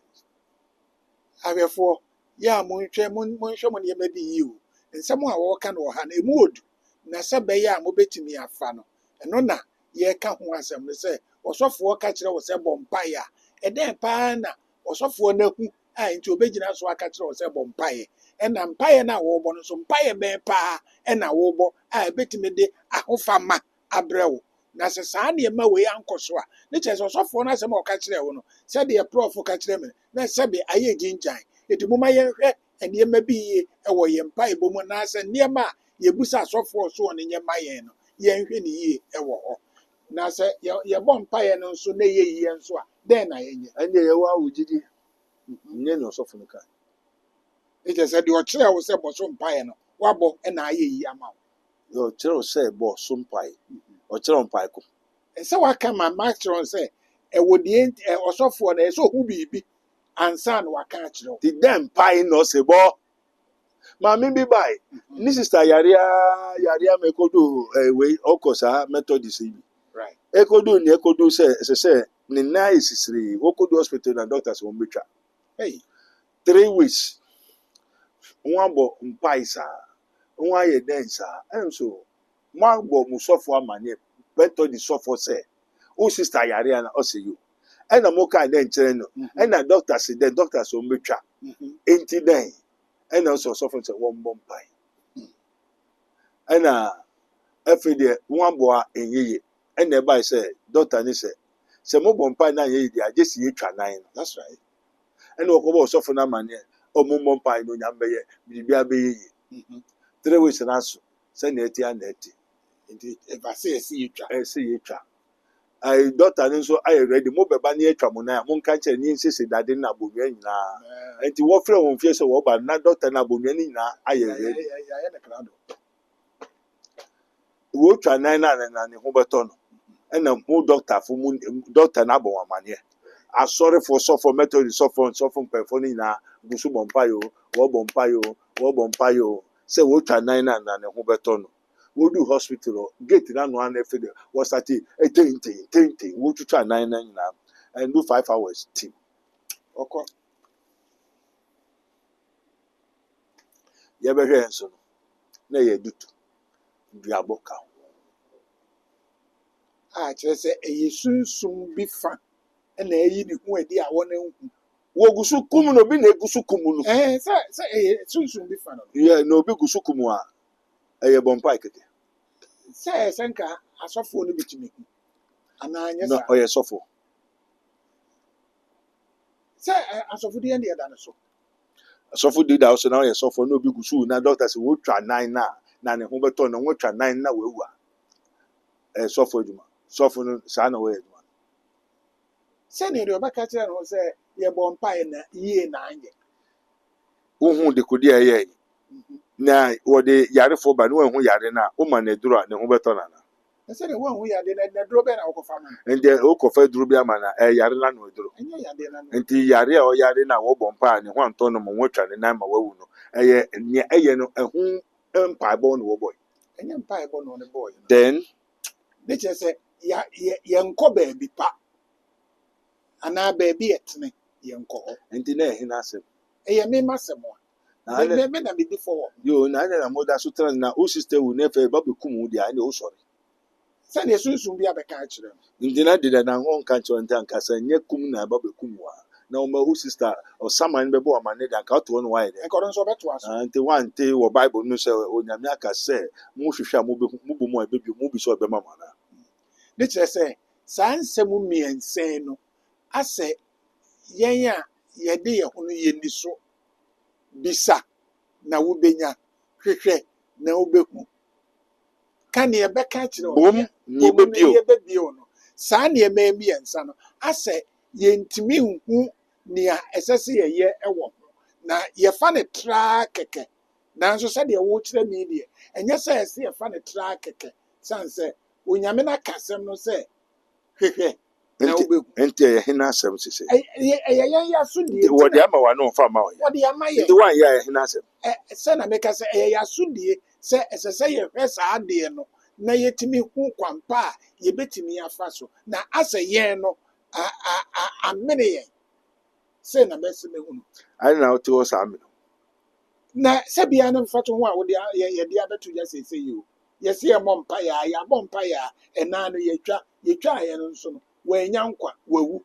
Ahwɛfoɔ, yɛ a monhwɛ mo nneɛma bi yie o. Nsɛm a wɔreka no wɔ ha no, emu wɔ du. Na sɛ bɛyɛ a mobɛtumi afa no, ɛno na yɛreka ho asɛm no sɛ, ɔsɔfoɔ ka kyerɛ wo sɛ bɔ mpaeɛ a, ɛdɛn paa na ɔsɔfoɔ no ahu a nti obɛgyina so aka kyerɛ wo sɛ bɔ mpaeɛ. Ɛna mpaeɛ no a wɔrebɔ no nso, mpaeɛ bɛn paa ɛna wɔrebɔ a ɛbɛtumi de ahofama abrɛ wo. Na sɛ saa nneɛma wei ankɔ so a, ne kyerɛ sɛ ɔsɔfoɔ no asɛm a ɔka kyerɛ wo no, sɛdeɛ prɔfo ka kyerɛ me no, na sɛbe ayɛ gyingyan. Enti momma yɛnhwɛ nneɛma bi yie wɔ yɛn mpaebɔ mu anaasɛ nneɛma a yɛbusa asɔfoɔ so wɔ ne nyɛma yɛn no, yɛnhwɛ ne yie wɔ hɔ. Na sɛ yɛbɔ mpaeɛ no nso na ɛyɛ yie nso a, dɛn na yɛnyɛ? ɛndeɛ yɛwɔ awogyidi nyɛ ne ɔsɔfo no ka Ne kyerɛ sɛ deɛ ɔkyerɛ wo sɛ bɔ so mpaeɛ no, woabɔ na ayɛ yie ama wo. yɛ ɔkyerɛ wo sɛ bɔ so mpae ɔkyerɛ wo mpae ko Ɛsɛ waka ma makyerɛ wo sɛ ɛwɔ deɛ ɔsɔfoɔ no ɛsɛ sɛ ɔhu biribi ansa na waka akyerɛ wo. ti dɛ mpae na ɔsɛ bɔ maame bi bae ne sista yareɛ ma ɛkɔdu wei ɔkɔ saa methodist yi bi Right. ɛkɔdu ne ɛkɔdu sɛ ɛsɛ sɛ ne nan yɛ sisiri wɔkɔdu hospital na doctors wɔn bɛtwa Hey, 3 weeks wɔn abɔ mpae saa wɔn ayɛ dɛn saa ɛnso wɔn abɔ mu sɔfo amaneɛ methodist sɔfo sɛ o sista yareɛ na ɔsɛ yi o ɛna mo kaa dɛ nkyɛn no ɛna doctors dɛ doctors wɔn bɛtwa enti dɛn ɛna ɔsɛ ɔsɔfo sɛ wɔn bɔ mpae ɛna afei deɛ wɔn abɔ a ɛnyɛ yie ɛna ɛbae sɛ doctor ne sɛ mo bɔ mpae na ɛnyɛ yie deɛ agye si etwa nan no that's right. ɛna ɔkɔbɔ ɔsɔfo no amaneɛ ɔmo mmɔ mpae no onyam bɛyɛ biribi abɛyɛ yie 3 weeks na so sɛnea ɛte ana ɛte Nti ɛba sɛ yɛsi yɛtwa. ɛsɛ yɛtwa ayi doctor no nso ayɛ ready mo bɛba ne yɛtwa mo nan a mo nka kyerɛ ne nsese dade na abonnua nyinaa nti wɔfrɛ wɔn fie sɛ wɔba na doctor na abonnua no nyinaa ayɛ ready Yɛayɛ ne krado. wɔtwa nan na ne ho bɛtɔ no ɛna mo doctor na abɔ wɔn amaneɛ asɔrefo sɔfo methodist sɔfo mpanyinfo no nyinaa gu so bɔ mpaeɛ o wɔbɔ mpaeɛ o wɔbɔ mpaeɛ o sɛ wɔtwa nan na ne ho bɛtɔ no wɔdu hospital hɔ gate na no ana efe de wɔsate tenten wɔtwitwa nan nyinaa ɛndu 5 hours team Ɔkɔ. yɛbɛhwɛ nso no na yɛ dutu duabɔ ka ho A kyerɛ sɛ ɛyɛ sunsum bi fa ɛna ɛyi ne ho adi a wɔn ahu. wɔgu so kum no obi na egu so kum no Sɛ ɛyɛ sunsum bi fa no. yɛ na obi gu so kum a ɛyɛ bɔ mpae kɛkɛ Sɛ nka asɔfoɔ no bitumi hu. Anaa nyɛ na saa. ɔyɛ sɔfo Sɛ asɔfo deɛ deɛ da no so. sɔfo di da so na ɔyɛ sɔfo na obi gu so na doctor sɛ wɔtwa nan na ne ho bɛtɔ na wɔtwa nan na wɔawu a ɛyɛ sɔfo adwuma sɔfo no saa na wɔyɛ adwuma Sɛnea deɛ ɔbɛka kyerɛ no sɛ yɛbɔ mpaeɛ na yie na anyɛ. wohu de kodi a ɛyɛ na wɔde yarefo ba ne wɔahu yare no a woma ne duro a ne ho bɛtɔ nana Na sɛdeɛ woahu yade na duro bɛn na wokɔfa ma no. ɛnti wokɔfa duro bi ama na yare no ano aduro Ɛnyɛ yade na no. nti yare a ɔyare no a wɔbɔ mpa a ne ho antɔ no ma wɔatwa ne nan ma wawu no ɛyɛ nea ɛyɛ no ɛho mpaebɔ na wɔbɔ Ɛnyɛ mpaebɔ na ɔne bɔɔyɛ no. then Ne kyerɛ sɛ yɛnkɔ baabi pa anaa baabi ɛtene yɛnkɔ hɔ. nti na ɛhe n'asɛm Ɛyɛ mema sɛm a. na Me na medi fɔ wɔ. yo na anya na moda so tena na o sister wu na ɛfɛ ba bɛkum wo deɛ ɛne wosɔre Sɛdeɛ sunsum bi abɛka akyerɛ no. nti na deda na ho nka kyerɛ nti ankasa nyɛ kum na ɛba bɛkum wo a na ɔma wo sister ɔsaman bɛbɔ amane de anka wotoɔ no wayɛ dɛ Nkɔdo nso ɔbɛtoa so. nti wante wɔ bible no sɛ onyame aka sɛ mohwehwɛ a mobɔ mu a ɛbɛbio mobi sɛ ɔbɛma mo anaa Ne kyerɛ sɛ saa nsɛm mmiɛnsa no asɛ yɛn a yɛde yɛn ho no yɛni so bisa na wobɛnya hwehwɛ na wobɛhu. Ka nea ɛbɛka akyerɛ wo bom deɛ, ne bom no bɛbio yɛbɛbio no. Saa nneɛma mmiɛnsa no asɛ yɛntumi nhu nea ɛsɛ sɛ yɛyɛ wɔ ho. Na yɛfa ne traa kɛkɛ. Nanso sɛdeɛ wokyerɛ me deɛ, ɛnyɛ sɛ ɛsɛ yɛfa ne traa kɛkɛ. San sɛ onyame no aka asɛm no sɛ hwehwɛ na wobɛhu Nti ɛyɛ hena asɛm sisi. ɛyɛ yɛn yɛasodie Wɔde ama wa no mfa ma wo. wɔde ama yɛn Nti wɔanyɛ ɛyɛ hena asɛm. sɛ na meka sɛ ɛyɛ yɛasodie sɛ ɛsɛ sɛ yɛhwɛ saa adeɛ no na yɛtumi hu kwan pa a yɛbɛtumi afa so na asɛ yɛn no amene yɛn sɛ na bɛsɛ mehu no Ade na wote hɔ saa amene. na sɛ bia no mfa to ho a wode yɛde abɛto gya sɛsɛ yi o yɛsɛ yɛmmɔ mpayɛ a yɛabɔ mpayɛ a ɛnaa no yɛtwaeɛ no nso no wɔanya nkwa wawu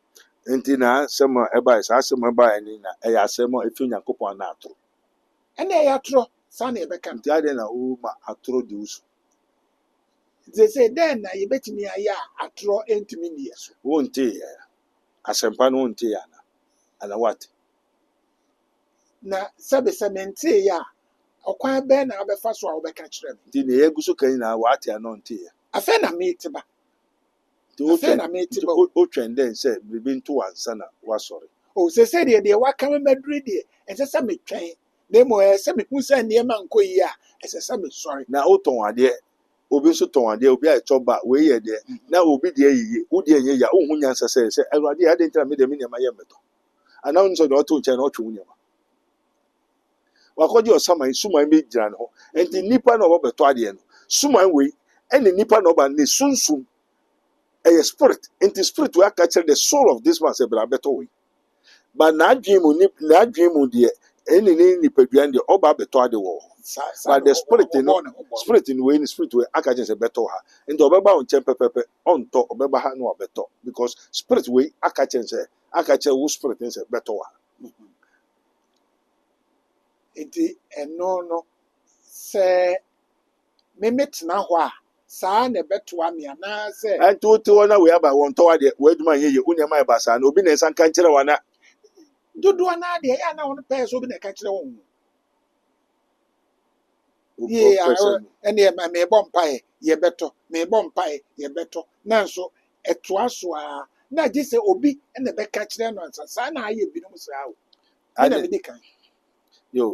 Nti na asɛm a ɛbaeɛ saa asɛm a ɛbaeɛ ni na ɛyɛ asɛm a ɛfiri Onyankopɔn ana atoro. ɛna ɛyɛ atorɔ saa na yɛbɛka no Nti ade na woma atoro de wo so. sɛ dɛn na yɛbɛtumi ayɛ a atorɔ ntumi nni yɛ so Wonte asɛmpa no wonte ana wate. na sɛbesɛ menteeɛ a ɔkwan bɛɛ na wabɛfa so a wobɛka kyerɛ me Nti ne yɛgu so ka nyinaa wate ana ɔnte afei na mete ba Nti afei na mete ba o wotwɛn dɛn sɛ biribi nto wansa na wasɔre. sɛsɛ deɛ waka me maduru deɛ ɛsɛ sɛ metwɛn na mmom ɛsɛ sɛ mehu sɛ nneɛma nkɔ yie a ɛsɛ sɛ mesɔre Na wotɔn adeɛ obi nso tɔn adeɛ obi a ɛtɔ ba wei yɛ deɛ na obi deɛ yiye wo deɛ nyɛ ya wohu nyansa sɛ Awurade ade ntina me deɛ me nneɛma yɛ mmɛtɔ anaa wo nso deɛ ɔto nkyɛn na ɔtwe wo nneɛma wakɔgye ɔsaman suman bi gyina ne ho nti nnipa na ɔbɛbɛtɔ adeɛ no suman wei ɛne nnipa na ɔba ne sunsum ɛyɛ spirit nti spirit wei aka kyerɛ the soul of this man sɛ bra bɛtɔ wei but n'adwene mu deɛ ɛne ne nipadua deɛ ɔba abɛtɔ ade wɔ hɔ but the spirit no wei ne spirit wei aka kyerɛ sɛ bɛtɔ ha nti ɔbɛba wo nkyɛn pɛpɛpɛ ɔntɔ ɔbɛba ha na wabɛtɔ because spirit wei aka kyerɛ wo spirit ne sɛ bɛtɔ ha. nti ɛno no sɛ memetena hɔ a saa na ɛbɛtoa me anaasɛ ɛnti wote hɔ na wei aba wɔntɔ adeɛ w'adwuma nyɛ yie wo nneɛma yɛ basaa na obi na nsa nka nkyerɛ wa na dodoɔ no adeɛ yɛ ana wo no pɛɛ sɛ obi na ɛka kyerɛ wo ho ɛneɛ meebɔ mpaeɛ yɛbɛtɔ meebɔ mpaeɛ yɛbɛtɔ nanso ɛtoa so a na gye sɛ obi na ɛbɛka kyerɛ no ansa saa na ayɛ binom saa o ɛna medi kan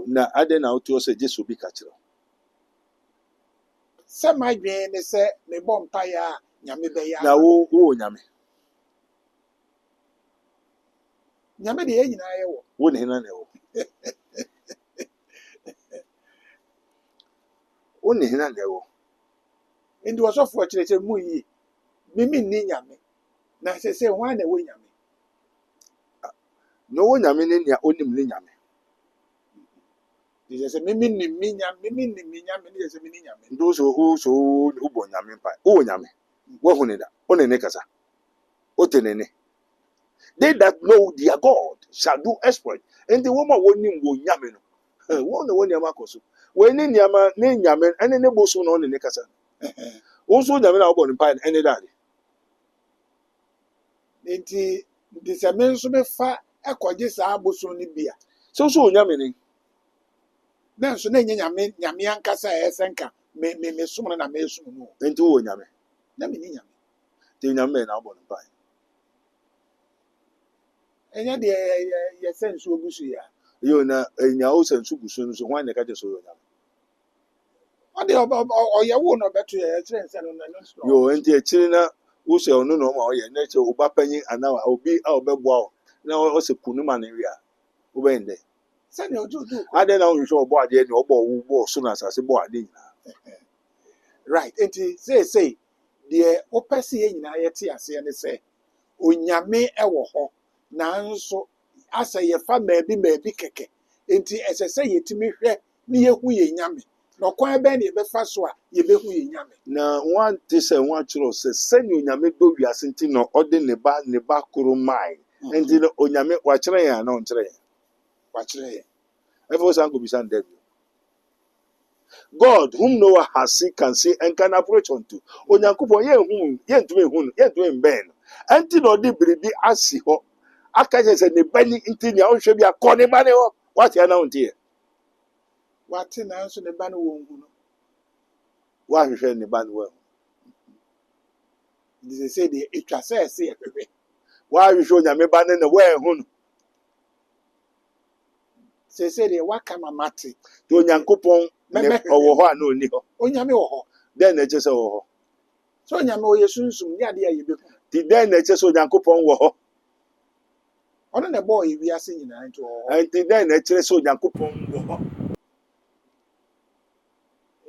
na ade na wote hɔ sɛ gye sɛ obi ka kyerɛ wo sɛ m'adwene ne sɛ meebɔ mpaeɛ a nyame bɛyɛ na wowɔ nyame nyame deɛ yɛ nyinaa yɛwɔ wo ne hena na ɛwɔ wo ne hena na ɛwɔ nti wɔsɔfoɔ kyerɛkyerɛ mu yie mimi nni nyame na sɛ hwan na ɛwɔ nyame na ɔwɔ nyame ne nea ɔnim ne nyame nti sɛ mimi nnim me nyame ne yɛ sɛ mini nyame nti wo so wobɔ nyame mpa wowɔ nyame woahu ne da wo ne ne kasa wote ne ne they that know their God shall do exploit nti wɔn a wɔnim wɔ nyame no wɔn na wɔn nneɛma akɔ so wɔn ne nneɛma ne nyame ɛne ne bosom na wɔn ne ne kasa wɔn nso nyame na wɔbɔ ne mpa ɛne daade nti sɛ me nso mefa ɛkɔgye saa abosom no bi a sɛ nso wɔ nyame ne na nso na ɛnyɛ nyame ankasa a ɛyɛ sɛ nka mesom no na mesom no nti wowɔ nyame na menni nyame nti nyame bɛyɛ na wɔbɔ ne mpa ɛnyɛ deɛ yɛsɛ nsuo gu so yi a yɛ na nya wo sɛ nso gu so no so hwan na ɛka kyerɛ sɛ wɔyɛ nyame ɔde ɔyɛwo na ɔbɛto yɛ ɛkyerɛ nsɛ no no so yo nti akyiri na wo sɛ ɔno na ɔma ɔyɛ na kyerɛ ɔba panyin anaa obi a ɔbɛboa wo na ɔsɛ kunu ma ne wie a wobɛyɛ dɛ sɛnea ɔdwo adɛn na wohwehwɛ ɔbɔ adeɛ ne ɔbɔ wo bɔ so na asase bɔ ade nyinaa right nti seesei deɛ wopɛ sɛ yɛ nyinaa yɛte aseɛ ne sɛ onyame ɛwɔ hɔ nanso asɛ yɛfa maabi kɛkɛ nti ɛsɛ sɛ yɛtumi hwɛ ne yɛhu yɛ nyame na ɔkwan bɛn na yɛbɛfa so a yɛbɛhu yɛ nyame na wante sɛ woakyerɛw sɛ sɛnea onyame dɔ wiase nti na ɔde ne ba koro mae nti no onyame wakyerɛ yɛn ana ɔnkyerɛ yɛn wakyerɛ yɛn ɛfɛ san kɔbisa no dabi God whom Noah has seen can see and can approach unto onyankopɔn yɛntumi ehu no yɛntumi mbɛn no ɛnti na ɔde biribi asi hɔ aka kyerɛ sɛ ne ba ni nti nea ɔhwɛ bi akɔ ne ba ne hɔ wate ana ɔnteɛ wate nanso ne ba no wɔ nhu no wahwehwɛ ne ba no wɔ nti sɛ deɛ ɛtwa sɛ ɛsɛ yɛhwehwɛ wahwehwɛ onyame ba ne na wɔanhu no sɛ deɛ waka ma mate nti onyankopɔn ɔwɔ hɔ a na ɔnni hɔ onyame wɔ hɔ dɛn na ɛkyɛ sɛ ɔwɔ hɔ sɛ onyame ɔyɛ sunsum ne adeɛ a yɛbɛhu Ti den na eche so Onyankopɔn wɔ hɔ. ɔno na ɛbɔɔ yɛ wiase nyinaa nti ɔwɔ hɔ. Ti den na eche so Onyankopɔn wɔ hɔ.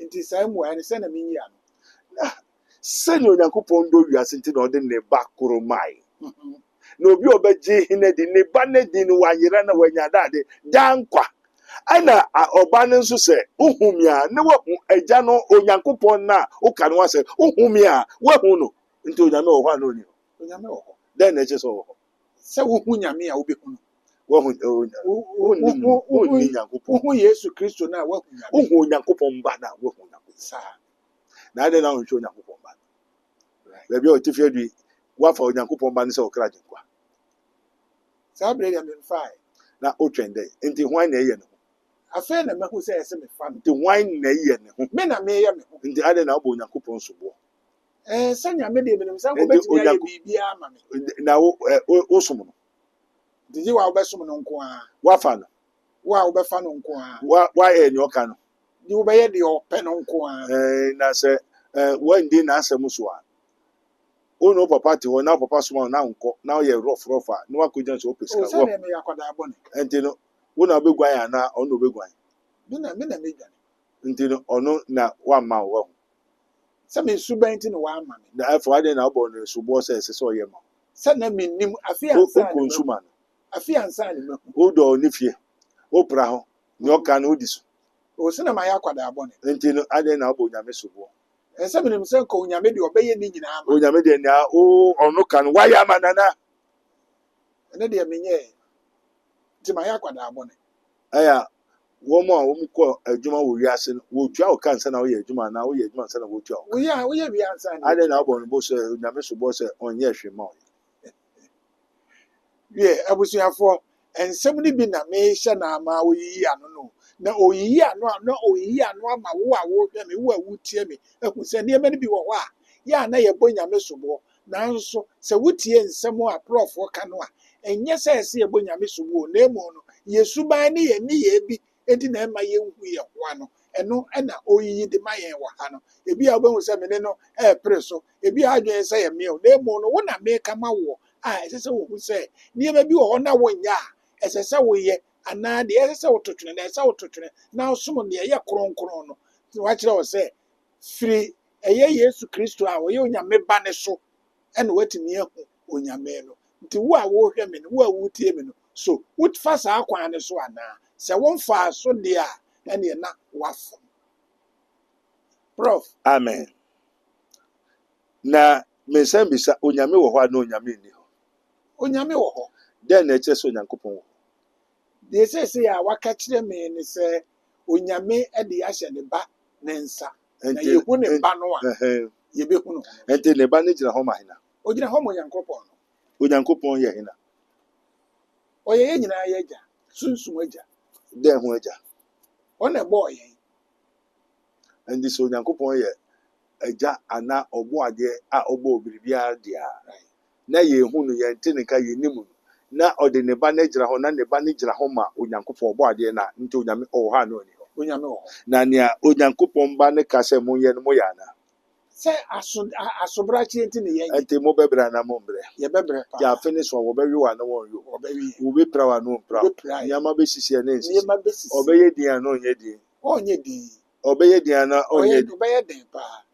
Nti saa mmuaeɛ no sɛ na menyi ano. Sɛnea Onyankopɔn dɔ wiase nti na ɔde ne ba koro mae. Na obi a ɔbɛgye hene di ne ba ne di no wayera na wanya dade dankwa. Ɛna ɔba no nso sɛ wohumi a ne wahu agya no Onyankopɔn na woka no asɛ wohumi a wahu no. Nti Onyame wɔ hɔ a na ɔni hɔ. Onyame wɔ hɔ. Den na eche so wɔ hɔ. Sɛ wohu Nyame a wobɛhu no. Wonni Nyankopɔn. Wohu Yesu Kristo no a woahu Nyame. Wohu Onyankopɔn ba na wohu Onyankopɔn. Saa. Na ade na wohwɛ Onyankopɔn ba. Baabi a ɔte fie adu wafa Onyankopɔn ba ne sɛ ɔkra gyenkwa. Saa bere deɛ memfae. Na otwɛn dɛ. Nti hwan na ɛyɛ ne ho? Afei na mahu sɛ ɛsɛ mefa no. Nti hwan na ɛyɛ ne ho? Me na meyɛ me ho. Nti ade na wobɔ Onyankopɔn soboɔ. Sɛ Nyame deɛ menim sɛ Nti nkɔbɛtumi ayɛ biribiara ama me. Na wosom no. Nti gye wo a wobɛsom no nko ara. Wafa no. Wo a wobɛfa no nko ara. Wayɛ nea ɔka no. Nti wobɛyɛ deɛ ɔpɛ no nko ara. Na sɛ wandi n'asɛm so a wo ne wo papa te hɔ na wo papa soma wo na nkɔ na woyɛ rɔf a na wakɔgyina sɛ wopɛ sika. Sɛdeɛ meyɛ akwadaa bɔne. Nti no wo na wobɛguan anaa ɔno na wobɛguan. Me na medwane. Nti no ɔno na wamma wo wahu. Sɛ mesuban nti na wama me. Na afɔ ade na wobɔ no soboɔ sɛ ɛsɛ sɛ ɔyɛ ma wo. Sɛ na mennim afe ansa na Wokɔ nsuma no. afe ansa na mahu. Wodɔ ne fie. Wopra hɔ. Nea ɔka no wodi so. Sɛ na mayɛ akwadaa bɔne. Nti no ade na wobɔ Onyame soboɔ. Sɛ menim sɛ nka Onyame deɛ ɔbɛyɛ ne nyinaa ama. Onyame deɛ nea ɔno ka no wayɛ ama nana. Ɛno deɛ menyɛɛ. Nti mayɛ akwadaa bɔne. Ɛyɛ wɔn a wɔn kɔ adwuma wɔ wiase no wɔtua wo ka nsa na woyɛ adwuma anaa woyɛ adwuma nsa na wɔtua wo. Woyɛ wie ansa na. Ade na wobɔ no bo sɛ Onyame soboɔ sɛ ɔnyɛ hwee ma wo. Wie abusuafoɔ nsɛm no bi na mehyɛ na ama oyiyi ano no. Na oyiyi ano ama wo a wohwɛ me wo a wotie me ehu sɛ nneɛma no bi wɔ hɔ a yɛ a na yɛbɔ Nyame soboɔ nanso sɛ wotie nsɛm a prɔfoɔ ka no a ɛnyɛ sɛ ɛsɛ yɛbɔ Nyame soboɔ na emu no yɛsuban ne yɛ nneyɛe bi enti na ɛma yɛnhu yɛn ho ano ɛno ɛna oyiyi de ma yɛn wɔ ha no ebi a wobɛhu sɛ mene no ɛɛpere so ebi a adwene sɛ yɛ meew na emu no wo na meka ma wo a ɛsɛ sɛ wohu sɛ nneɛma bi wɔ hɔ na wonyɛ a ɛsɛ sɛ woyɛ anaa deɛ ɛsɛ sɛ woto twene na ɛsɛ sɛ woto twene na wosom deɛ ɛyɛ kronkron no wakyerɛ wo sɛ firi ɛyɛ Yesu Kristo a ɔyɛ Onyame ba ne so ɛna watumi ahu Onyame no nti wo a wohwɛ me no wo a wotie me no so wofa saa kwan ne so anaa sɛ womfaa so deɛ a ɛneɛ na wafom. Prof. Amen. Na mensan bisa Onyame wɔ hɔ a na Onyame nni hɔ. Onyame wɔ hɔ. Den na ɛkyerɛ sɛ Onyankopɔn wɔ hɔ. Deɛ sɛsɛ a waka kyerɛ me ne sɛ Onyame de ahyɛ ne ba ne nsa na yɛhu ne ba no a yɛbɛhu no. Nti ne ba no gyina hɔ ma hena? Ogyina hɔ ma Onyankopɔn no. Onyankopɔn yɛ hena? Ɔyɛ yɛn nyinaa yɛ agya sunsum agya. Den ho agya. Ɔna ɛbɔɔ yɛn. Nti sɛ Onyankopɔn yɛ agya anaa ɔbɔ adeɛ a ɔbɔ biribiara deɛ a na yɛhu no yɛnte ne nka yɛnim no na ɔde ne ba no gyina hɔ na ne ba no gyina hɔ ma Onyankopɔn ɔbɔ adeɛ na nti Onyame ɔwɔ hɔ a na ɔni hɔ. Onyame wɔ hɔ. Na nea Onyankopɔn ba ne ka sɛ monyɛ no moyɛ anaa? Sɛ asobrakye nti ne yɛn. Nti mobɛbrɛ anaa mombrɛ? Yɛbɛbrɛ paa. Yɛ afe ne so a wɔbɛwe wo anaa wɔnwe wo. Ɔbɛwie. Wobɛpira wo anaa wɔmpira wo. Wobɛpira. Nneɛma bɛsisi anaa nsisi. Nneɛma bɛsisi. Ɔbɛyɛ din anaa ɔnyɛ din. Ɔnyɛ din. Ɔbɛyɛ din anaa ɔnyɛ din. Ɔbɛyɛ den paa.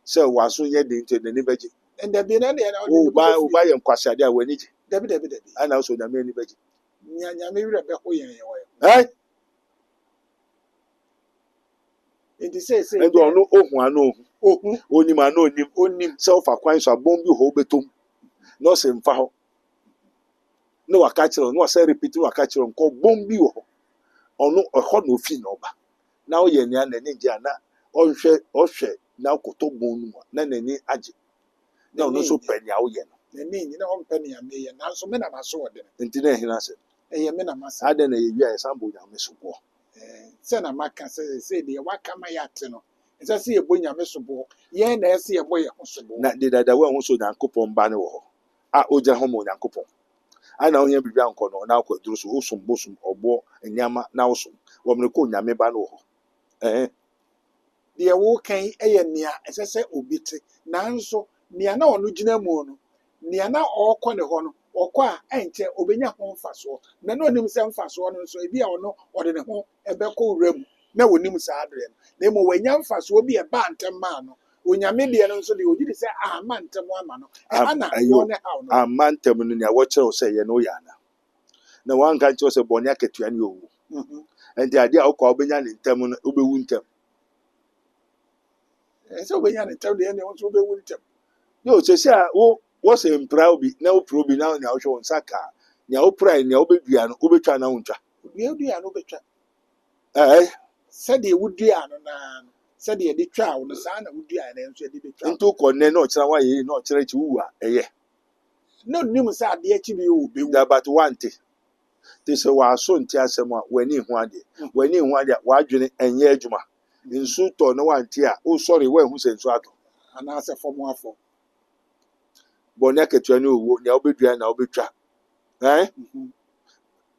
Sɛ w'aso nyɛ din nti n'ani bɛgye. Dabi na deɛ Woba yɛ nkwaseade a w'ani gye. Dabi. Ana wo sɛ Onyame ani bɛgye. Nyame werɛ bɛho yɛn yɛ wɔ yɛ. Nti sɛ Nti ɔno ohu anaa ohu. ohu Onim anaa onim. Sɛ wofa kwan so abɔn bi hɔ wobɛtom. Na ɔsɛ mfa hɔ. Na waka kyerɛ wo na ɔsɛ repeat na waka kyerɛ wo nkɔ bɔn bi wɔ hɔ. Ɔno ɛhɔ na ofi na ɔba. Na woyɛ nea n'ani gye a na ɔhwɛ na ɔkɔtɔ bɔn no mu a na n'ani agye. Na ɔno nso pɛ nea woyɛ no. n'ani nyina ɔmpɛ nea meyɛ nanso me na maso wɔ den. Nti na ɛhena sɛ Ɛyɛ me na masa. adɛn na yɛwie a yɛsan bɔ Onyame soboɔ. Sɛ na maka sɛ deɛ waka ma yɛate no ɛsɛ sɛ yɛbɔ Nyame soboɔ yɛn na ɛsɛ yɛbɔ yɛn ho soboɔ. Na de dada wo a ho so Onyankopɔn ba ne wɔ hɔ. A ogyina hɔ ma Onyankopɔn. Ana wohia biribi ankɔ no na akɔ aduru so wosom bosom ɔbɔ nneɛma na wosom. Wɔmene kɔ Onyame ba ne wɔ hɔ. Deɛ wokan ɛyɛ nea ɛsɛ sɛ obi te nanso nea na ɔno gyina mu no nea na ɔrekɔ ne hɔ no ɔkɔ a ɛnkyɛ obenya ho mfasoɔ na onim sɛ mfasoɔ no nso ebi a ɔno ɔde ne ho ɛbɛkɔ wura mu na onim saa adeɛ no na emu wɔnya mfasoɔ bi ɛba ntɛm maa no onyame deɛ no nso deɛ ogyi de sɛ ama ntɛm ama no ɛha na wɔn ne haw no ama ntɛm no nea wɔkyerɛw sɛ yɛ no yɛ ana na wanka nkyerɛw sɛ bɔne akatua ne owu nti adeɛ a wokɔ a wobɛnya ne ntɛm no wobɛwu ntɛm ɛsɛ obenya ne ntɛm deɛ ne nso obɛwu ntɛm yo sɛsɛ a wɔsɛ mpra obi na wopra obi na nea wohwɛ wo nsa ka nea wopra nea wobɛdua no wobɛtwa na wontwa dua no bɛtwa sɛdeɛ wodua no naa no sɛdeɛ yɛde twa wo no saa na wodua no nso yɛde bɛtwa nti wokɔ nnɛ na ɔkyerɛ woayɛ na ɔkyerɛ akyi wowu a ɛyɛ na onim sɛ adeɛ akyi bi wɔ bɛwu da but wante te sɛ wɔaso nte asɛm a w'ani ho adeɛ w'ani ho adeɛ a w'adwene ɛnyɛ adwuma nsu tɔ na wante a wosɔre woahu sɛ nsu atɔ anaasɛ fam afɔ bɔne akatua ne owu nea wobɛdua na wobɛtwa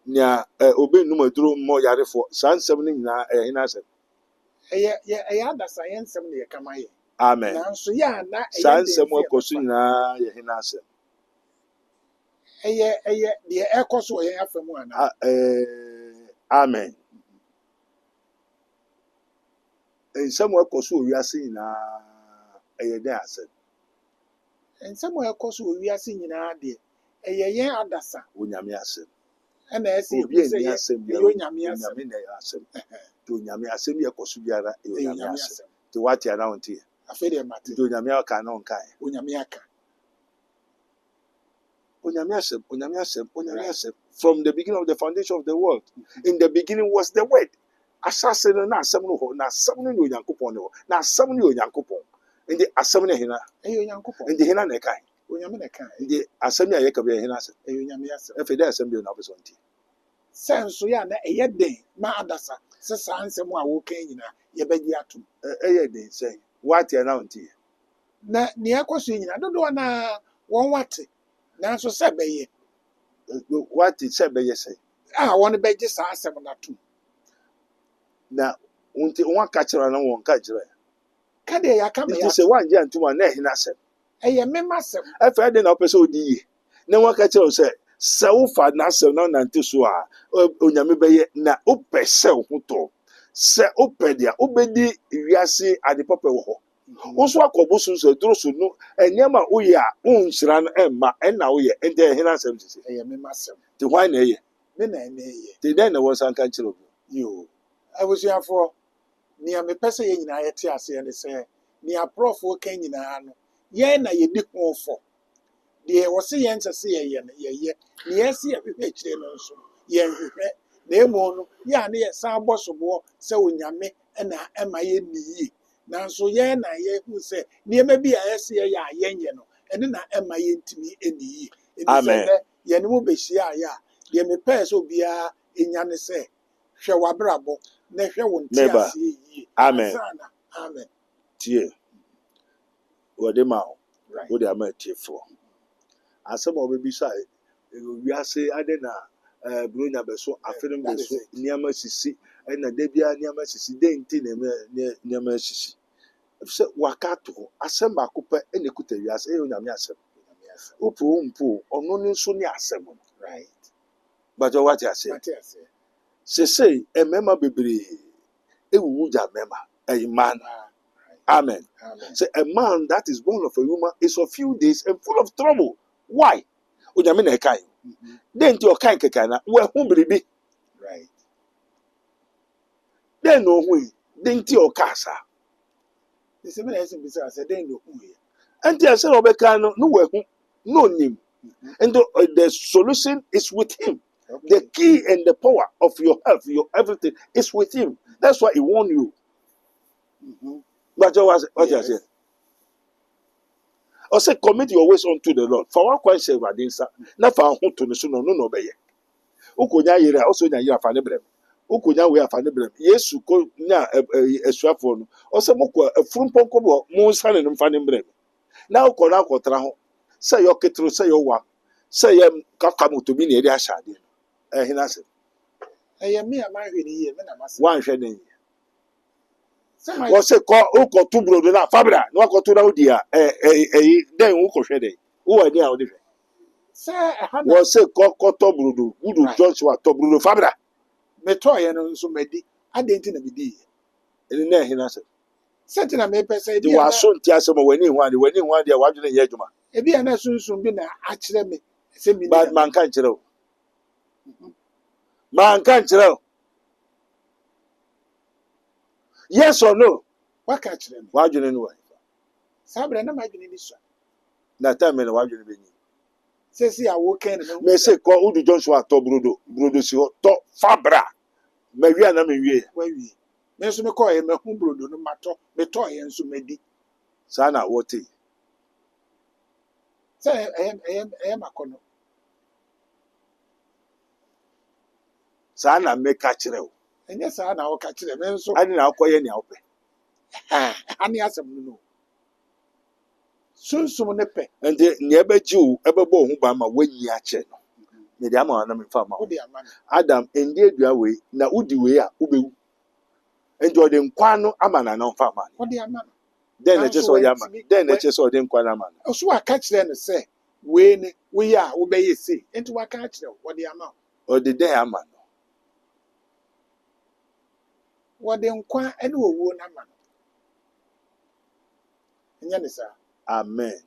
nea obɛnum aduro mmɔ yarefoɔ saa nsɛm no nyinaa ɛyɛ hena asɛm ɛyɛ adasa yɛ nsɛm na yɛka ma yɛ amen nanso yɛ ana saa nsɛm ɛkɔ so nyinaa yɛ hena asɛm ɛyɛ deɛ ɛkɔ so wɔ yɛn afa mu ana amen nsɛm ɛkɔ so wɔ wiase nyinaa ɛyɛ dɛn asɛm nsɛm a ɛkɔ so wɔ wiase nyinaa deɛ ɛyɛ yɛn adasa onyame asɛm ɛna ɛsɛ obi ani asɛm ɛyɛ onyame asɛm onyame na ɛyɛ asɛm nti onyame asɛm yɛ kɔ so biara ɛyɛ onyame asɛm nti wate ana wo nteɛ afei deɛ mate nti onyame aka na ɔnkae onyame aka onyame asɛm onyame asɛm onyame asɛm from the beginning of the foundation of the world in the beginning was the word asase no na asɛm no hɔ na asɛm no ne onyankopɔn ne hɔ na asɛm no yɛ onyankopɔn nti asɛm no hena ɛyɛ onyankopɔn nti hena na ɛkae onyame na ɛkae nti asɛm yi a yɛka bi yɛ hena asɛm ɛyɛ onyame asɛm afei dɛ asɛm bi na wopɛ sɛ ɔntie sɛ nso yɛ a na ɛyɛ den ma adasa sɛ saa nsɛm a wɔka nyinaa yɛbɛgye atom ɛyɛ den sɛn wate ana wontie na nea ɛkɔ so nyinaa dodoɔ na wɔn wate nanso sɛ bɛyɛ wate sɛ bɛyɛ sɛn a wɔn bɛgye saa asɛm no atom na nti wɔn aka kyerɛ na wɔn ka kyerɛ ka deɛ yɛaka ma nti sɛ wɔangye antom a na ɛhena asɛm ɛyɛ mema asɛm afei de na wopɛ sɛ odi yie na wɔn aka kyerɛ sɛ sɛ wofa n'asɛm na wonante so a onyame bɛyɛ na wopɛ sɛ wo ho tɔ sɛ wopɛ deɛ wobɛdi wiase ade pɔpɛ wɔ hɔ wo nso akɔbo so sɛ duro so no nneɛma a woyɛ a wonhyira no ɛmma ɛnna woyɛ nti ɛhena asɛm sisi ɛyɛ mema asɛm nti hwan na ɛyɛ me na ɛna ɛyɛ nti dɛn na wɔn nsa nka nkyerɛ obi yoo abusuafoɔ nea mepɛ sɛ yɛn nyinaa yɛte aseɛ ne sɛ nea aporɔfoɔ ka nyinaa no yɛn na yɛdi ho fɔ deɛ wɔse yɛn nsɛ sɛ yɛyɛ no yɛyɛ nea yɛsi yɛhwehwɛ akyire no nso yɛnhwehwɛ na emu no yɛ a ne yɛsan bɔ soboɔ sɛ onyame ɛna ɛma yɛnni yie nanso yɛn na yɛhu sɛ nneɛma bi a yɛsi yɛyɛ a yɛnyɛ no ɛne na ɛma yɛntumi ɛnni yie Amen. yɛne mu bɛhyia ayɛ a deɛ mepɛɛ sɛ obiara ɛnya ne sɛ hwɛ w'abrabɔ na hwɛ wo nte Neighbor. aseɛ yie Amen. ansa na amen tie wɔde ma wo right wode ama atiefoɔ asɛm a wɔbɛbisa wiase ade na buronya bɛso afenem that is bɛso it. nneɛma sisi ɛna da biara nneɛma sisi dɛn nti na nneɛma sisi sɛ waka ato hɔ asɛm baako pɛ ɛna ekuta wiase ɛyɛ onyame asɛm wopo wo mpo ɔno ne nso ne asɛm no right bàtɛ wate aseɛ mate aseɛ sesei mmarima bebree ewuwu gya mmarima ɛyɛ man amen amen say a man that is born of a woman is of few days and full of trouble why onyame na ɛka yi den ti ɔka nkeka na wɔn biribi right den na ohun yi den ti ɔka asa ɛsɛ mi na ɛsɛ bisa sɛ dɛn na ohun yɛ nti ɛsɛ na ɔbɛka no no wɔn no nim and the solution is with him the key and the power of your health your everything is with him that's why he warn you but what you say or say commit your ways unto the Lord for one question about this na fa ho to no so no no obeye ukonya yire a also nya yire afa ne brem ukonya we afa ne brem yesu ko nya asuafo no o say mokọ afurumponko bo mo nsa ne mfa ne brem na ukọ na akọtra ho say yo ketro say yo wa say ye kaka motobi na eri ahade hina se ɛyɛ me a mahwɛ ne yie me na masa wan hwɛ ne sɛ ma wọ́n sẹ́ kọ́ ọkọ̀ tó brodo náà fábìrà ní wọ́n kọ́ tó náà ó di à den wọ́n kọ̀ hwẹ́ dẹ̀ Who are there on the Sɛ ɛha na was say Koto Brudo, Udu Right. Joshua, Tobrudo Fabra, metɔɔeɛ no nso madi. Adɛn nti na medii? and then he answered. Sɛ nti na mepɛ sɛ The was soon Tiasama when he wanted, they watching the Yajuma. ebi a na sunsun bi na akyerɛ me sɛ mi But man can't tell. Man can't tell. Yes or no? waka kyerɛ me. Why do you know? Saa berɛ na m'adwene ni sua. That time in the why do you know? Sɛsi a wokan no Me say call Udu Joshua, Brudo, si to Fabra. Maybe I'm a wawie. Me nso mekɔɔeɛ mahu brodo no matɔ. Metɔɔeɛ nso madi. Sana, what? Sɛ ɛyɛ makɔnɔ. Sana make catch you. Ɛnyɛ saa na wɔka kyerɛ me nso. I didn't know any help. Ɛha ne asɛm no no. Sunsum ne pɛ. And the never Jew ever born who by my way ya check. Mediama and I'm farmer. Wode ama me. Adam, and dear way, now Udi way, Ube. Enjoy them quano, amana, no farmer. Wode ama me. Then I just saw Yaman. Then I just saw them quanaman. Ɔso aka kyerɛ no sɛ wei ne woyɛ a wobɛyɛ sei. Enti waka akyerɛ wo. Wode ama wo. Or the day Aman. Wɔde nkwa ne owuo no ama no. Ɛnyɛ ne saa. Amen.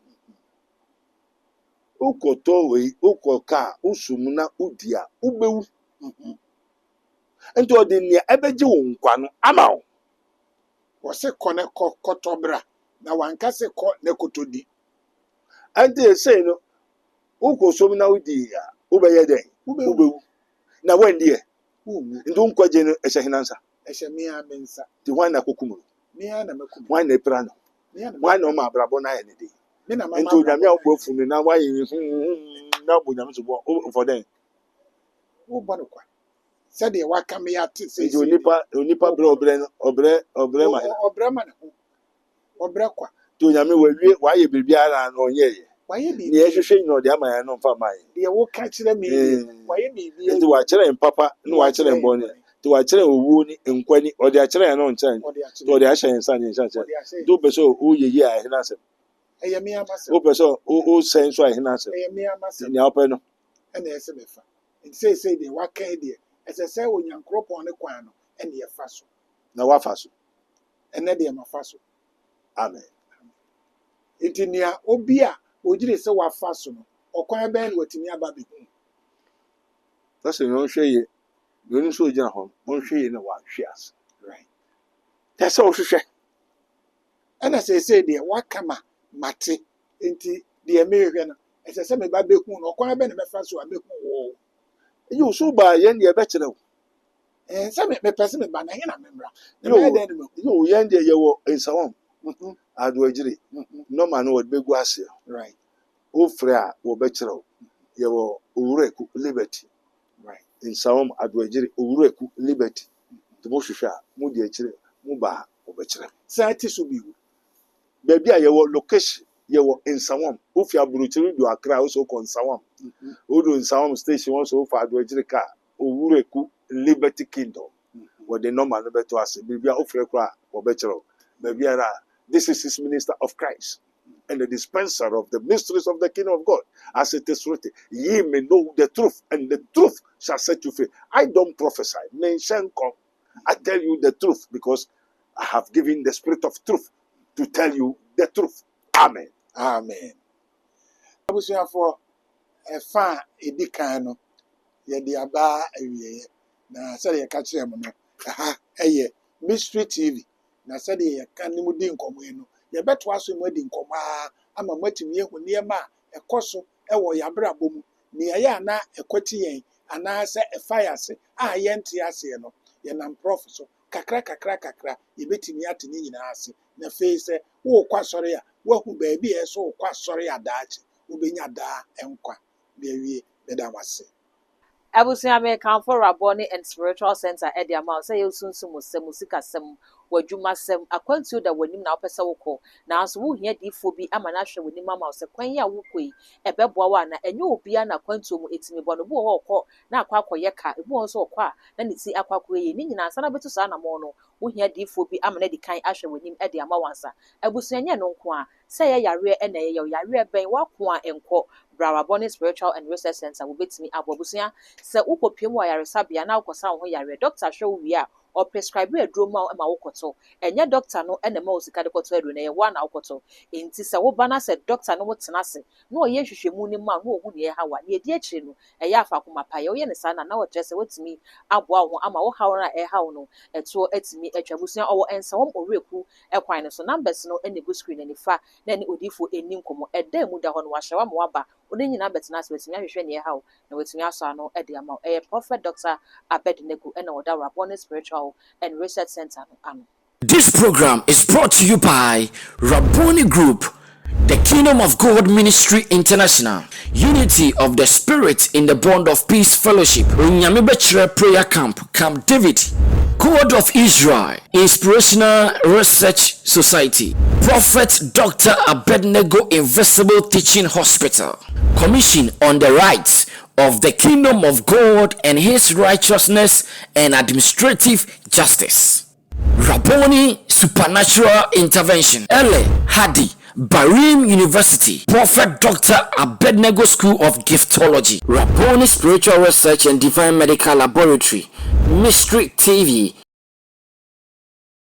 Ukoto we, Ukoka, Usumuna, Udia, Ubew. And to the near Ebeju Quano, Amao. Wɔse kɔ ne kɔtɔ bra na wanka se kɔ ne kotodi. And they say no, Uko Sumuna Udia, Ubeyade, Ubew. Now when dear, Womu and don't question a Shahinansa, ɛhyɛ me a me nsa. the one a kukumu, Me a na makum. one a prano, Me a na one on my brabona any day. me na mama. And to Yamia go from now, why you now would have to walk for them. Wo bɔ no kwa. Sɛdeɛ waka me ate sɛ You nipa bro, obre, my ɔbrɛ ma ne ho. Ɔbrɛ kwa. to Yami, why you be biara and on ye. Wayɛ biribi. Near she no, the Ama no for my. Deɛ woka kyerɛ me nie. Wayɛ biribi. Into watch and papa, no watch and bonnet. To watch and woony and quenny, or the actually and on chain, Ɔde akyerɛ. or the Asha and Sun in Sunset. Ɔde ahyɛ. Do peso, who ye, I answer. Ɛyɛ me ama Who sɛ. peso, who saying so I answer. Ɛyɛ me ama sɛ. In the open, Ɛna ɛsɛ mefa. Nti sɛ deɛ waka deɛ ɛsɛ sɛ onyankoropɔn ne kwan no ɛna yɛfa so. now what fast. Ɛnɛ deɛ mafa so. Amen. Nti nea obi a ogyere sɛ wafa so no ɔkwan bɛn na watumi aba bɛhu. That's a no share ye. You know, so John home, one share in a one shares. Right. That's all she said. Ɛna sɛ deɛ waka ma mate nti deɛ mehwɛ no ɛsɛ sɛ meba bɛhu no ɔkwan bɛn na mɛfa so a bɛhu wɔ. You so by yen the better. Sɛ mepɛ sɛ meba na hena membra. Na Yo. mɛyɛ dɛn no mahu. You yen the year in Sawam. Mhm, I do a jury. mhm. No man would be guasio. Right. O Freya or better. You were Ureku liberty. Right. In Sawam, I do a jury, Ureku liberty. The Moshisha, Moody, Muba, or better. Sɛ ate so bi wo. Baby, I were location. You were in Sawam. If you are brutally, you are crowd also con Sawam. Who in Sawam station also for a jury car. Ureku liberty kingdom. What the normal number to us. Baby, I offer or better. Baby, this is his minister of Christ and the dispenser of the mysteries of the kingdom of God. As it is written, ye may know the truth, and the truth shall set you free. I don't prophesy. Nation come. I tell you the truth because I have given the spirit of truth to tell you the truth. Amen. Amen. Abusuafoɔ ɛfa a ɛdi kan no yɛde aba awieeɛ na sɛdeɛ yɛka kyerɛ mu no ɛha ɛyɛ Mystery TV na sɛdeɛ yɛka ne mu di nkɔmmɔ yi no yɛbɛtoa so mu adi nkɔmmɔ a ama moatumi ahu nneɛma a ɛkɔ so ɛwɔ yɛabrabɔ mu nea ɛyɛ a na ɛkɔte yɛn anaasɛ ɛfa yɛ ase a yɛnte aseɛ no yɛnam prɔfo so kakra yɛbɛtumi ate ne nyinaa ase na afei sɛ wowɔkɔ asɔre a woahu baabi a ɛsɛ sɛ wokɔ asɔre a daakye wobɛnya daa nkwa na awie bɛda mo ase. Abusua mekamfo Raboni and Spiritual Center Eddie Amount say you soon musika sem wadwuma sem akwantuo da wanim na opese wokɔ nanso wo hia difo bi ama na hwɛ wanim ama sɛ kwan ya wokɔ yi ɛbɛboa wa na enye obia na kwantuo mu etimi bɔ no bo wɔ kɔ na akwakoyɛ ka ebu wɔ so kɔ a na ne ti akwakoyɛ ni nyina ansa na betu saa na mo no wo hia difo bi ama na di kan ahwɛ wanim Eddie ama wansa abusua nye no nko a say yare and a yare ben wakwa enko Brababoni Spiritual and Research Center will bet me abobusia se uko pimo yare sabia na ukosa ho yare doctor show we are or prescribe a droma ma wokoto enye doctor no ene ma osika de koto edu na ye wa na wokoto enti se wo bana se doctor no wotena se na oye hwehwemu ni ma no ohu ne ha wa ne di akire no eye afa koma pa ye oye ne sa na wo dress wotimi aboa ho ama wo hawo na ha wo no eto etimi atwabusia owo ensa wo oreku ekwan ne so numbers no ene go screen ne fa na ne odifo eni nkomo eda mu da ho no wa hyewa ma waba oni nyina betena se wetimi ahwehwe ne ha wo na wetimi aso ano ede ama Prophet Dr. Abednego ene oda Raboni Spiritual and Research Center. This program is brought to you by Rabboni Group, the Kingdom of God Ministry International, Unity of the Spirit in the Bond of Peace Fellowship, Nyamibechre Prayer Camp, Camp David, God of Israel, Inspirational Research Society, Prophet Dr. Abednego Invisible Teaching Hospital, Commission on the Rights of the Kingdom of God and His Righteousness and Administrative Justice, Rabboni Supernatural Intervention, Ele Hadi, Barim University, Prophet Dr. Abednego School of Giftology, Rabboni Spiritual Research and Divine Medical Laboratory, Mystery TV.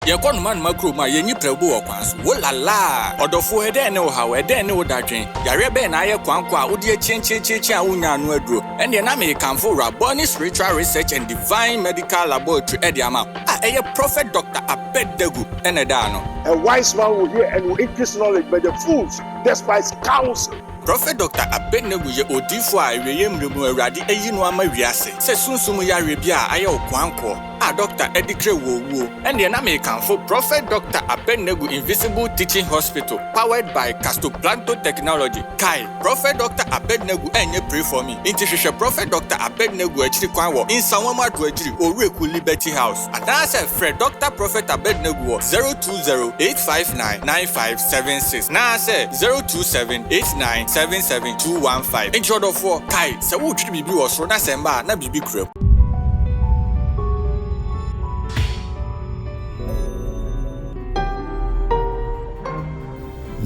Yakon man makro ma yenyi prebu okwanso wo lala odofo ede ne wo hawo ede ne wo dadwen yare be na aye kwanko a wodi chenchecheche a wonya anu aduro ende na me kanfo Rabboni Spiritual Research and Divine Medical Laboratory ede ama eye Prophet Dr. Abednego ene da no. A wise man will hear and will increase knowledge, but the fools despise counsel. Prophet Dr. Abednego ye odifo a eweyemremu awurade eyinu ama wiase se sunsum yare bia aye okwanko Dr. Edikre Wowo and the American Prophet Dr. Abednego Invisible Teaching Hospital powered by Castoplanto Technology. Kai Prophet Dr. Abednego enye pray for me. Inti Prophet Dr. Abednego actually kwanwo in Sanwoma Dwejiri Oreku Liberty House. And that's a Fred Dr. Prophet Abednego 020-859-9576. Now say 027-8977-215. In short of four Kai se wo twi bibi wo so na semba na bibi krem.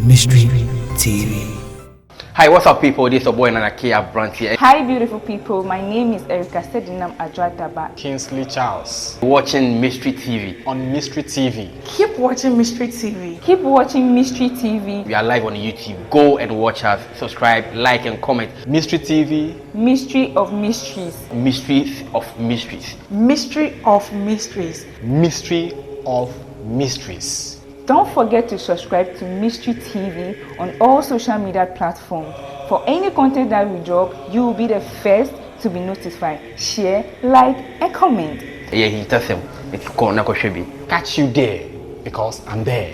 Mystery TV. Hi, what's up, people? This is your boy Nanakia Brant here. Hi, beautiful people. My name is Erica Sedinam Adrataba. Kingsley Charles. Watching Mystery TV. On Mystery TV. Keep watching Mystery TV. Keep watching Mystery TV. We are live on YouTube. Go and watch us. Subscribe, like, and comment. Mystery TV. Mystery of Mysteries. Mysteries of Mysteries. Mystery of Mysteries. Mystery of Mysteries. Don't forget to subscribe to Mystery TV on all social media platforms. For any content that we drop, you will be the first to be notified. Share, like, and comment. Yeah, he tells him it's called Nakoshebi. Catch you there because I'm there.